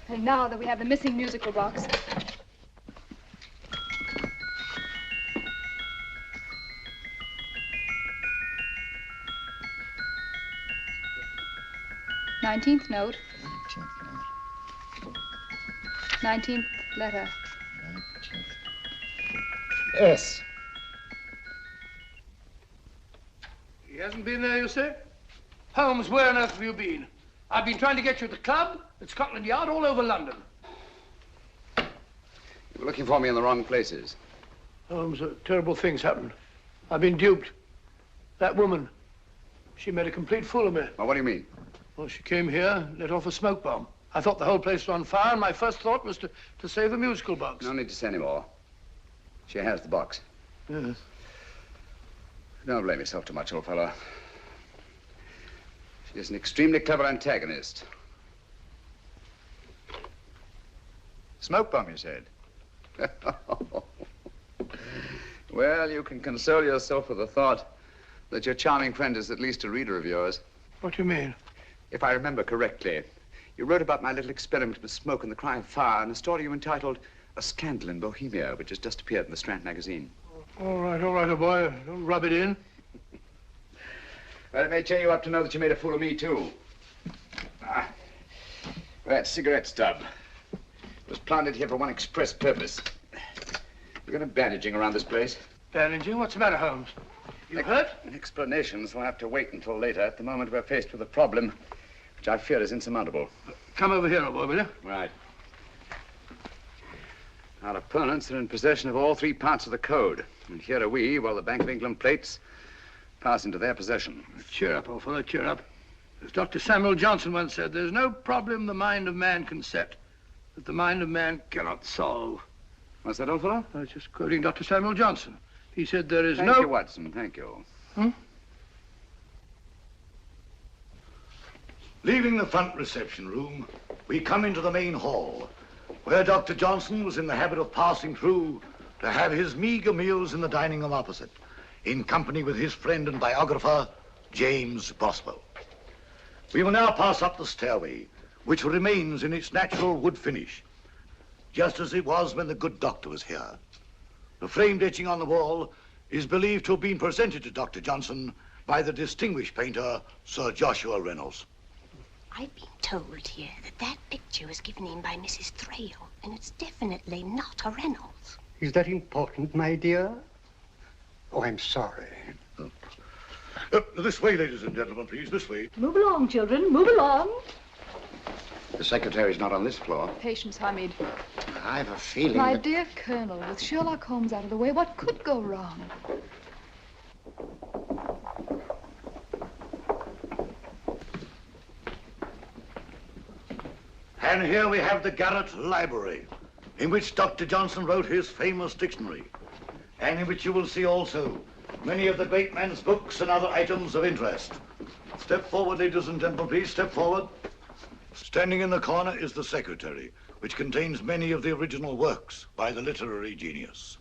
And now that we have the missing musical box. Nineteenth note. 19th letter. Yes. He hasn't been there, you say? Holmes, where on earth have you been? I've been trying to get you at the club, at Scotland Yard, all over London. You were looking for me in the wrong places. Holmes, terrible things happened. I've been duped. That woman, she made a complete fool of me. Well, what do you mean? Well, she came here, let off a smoke bomb. I thought the whole place was on fire, and my first thought was to save the musical box. No need to say any more. She has the box. Yes. Don't blame yourself too much, old fellow. She is an extremely clever antagonist. Smoke bomb, you said? Well, you can console yourself with the thought that your charming friend is at least a reader of yours. What do you mean? If I remember correctly, you wrote about my little experiment with smoke and the cry of fire in a story you entitled A Scandal in Bohemia, which has just appeared in the Strand magazine. All right, old boy. Don't rub it in. Well, it may cheer you up to know that you made a fool of me, too. That cigarette stub was planted here for one express purpose. You're going to bandaging around this place. Bandaging? What's the matter, Holmes? You hurt? Explanations will have to wait until later. At the moment, we're faced with a problem which I fear is insurmountable. Come over here, old boy, will you? Right. Our opponents are in possession of all three parts of the code. And here are we, while the Bank of England plates pass into their possession. Cheer up, old fellow, cheer up. As Dr. Samuel Johnson once said, there's no problem the mind of man can set that the mind of man cannot solve. What's that, old fellow? I was just quoting Dr. Samuel Johnson. He said there is Thank you, Watson. Thank you. Leaving the front reception room, we come into the main hall, where Dr. Johnson was in the habit of passing through to have his meager meals in the dining room opposite, in company with his friend and biographer, James Boswell. We will now pass up the stairway, which remains in its natural wood finish, just as it was when the good doctor was here. The framed etching on the wall is believed to have been presented to Dr. Johnson by the distinguished painter, Sir Joshua Reynolds. I've been told here that that picture was given in by Mrs. Thrale, and it's definitely not a Reynolds. Is that important, my dear? Oh, I'm sorry. This way, ladies and gentlemen, please, this way. Move along, children, move along. The secretary's not on this floor. Patience, Hamid. I've a feeling My that... dear Colonel, with Sherlock Holmes out of the way, what could go wrong? And here we have the Garrett Library, in which Dr. Johnson wrote his famous dictionary, and in which you will see also many of the great man's books and other items of interest. Step forward, ladies and gentlemen, please, step forward. Standing in the corner is the secretary, which contains many of the original works by the literary genius.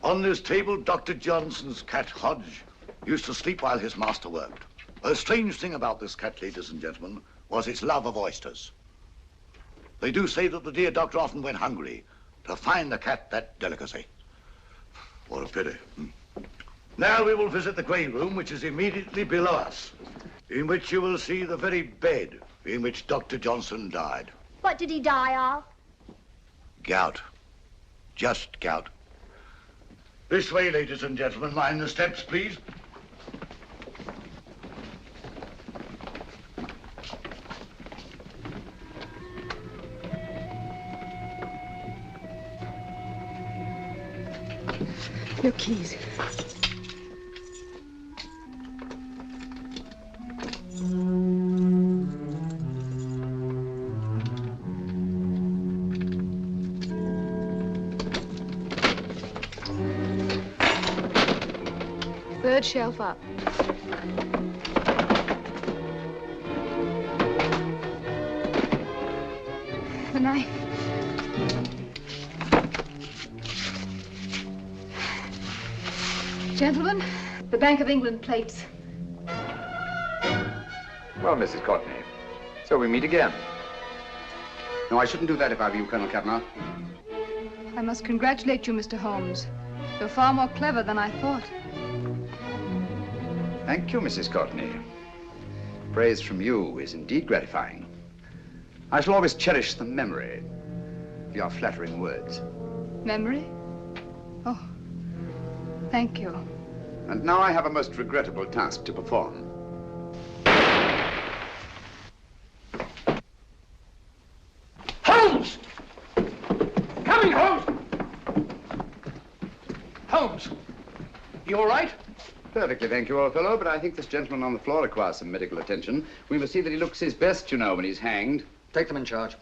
On this table, Dr. Johnson's cat, Hodge, used to sleep while his master worked. A strange thing about this cat, ladies and gentlemen, was its love of oysters. They do say that the dear doctor often went hungry to find the cat that delicacy. What a pity. Now we will visit the grey room, which is immediately below us, in which you will see the very bed in which Dr. Johnson died. What did he die of? Gout. Just gout. This way, ladies and gentlemen. Mind the steps, please. Your keys. Third shelf up. The knife. Gentlemen, the Bank of England plates. Well, Mrs. Courtney, so we meet again. No, I shouldn't do that if I were you, Colonel Kavanaugh. I must congratulate you, Mr. Holmes. You're far more clever than I thought. Thank you, Mrs. Courtney. Praise from you is indeed gratifying. I shall always cherish the memory of your flattering words. Memory? Oh, thank you. And now I have a most regrettable task to perform. Holmes! Coming, Holmes! Holmes, you all right? Perfectly, thank you, old fellow, but I think this gentleman on the floor requires some medical attention. We must see that he looks his best, you know, when he's hanged. Take them in charge.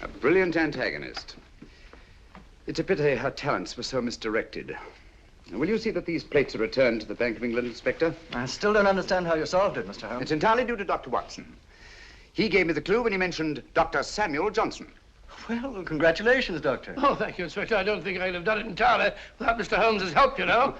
A brilliant antagonist. It's a pity her talents were so misdirected. Will you see that these plates are returned to the Bank of England, Inspector? I still don't understand how you solved it, Mr. Holmes. It's entirely due to Dr. Watson. He gave me the clue when he mentioned Dr. Samuel Johnson. Well, congratulations, Doctor. Oh, thank you, Inspector. I don't think I'd have done it entirely without Mr. Holmes's help, you know.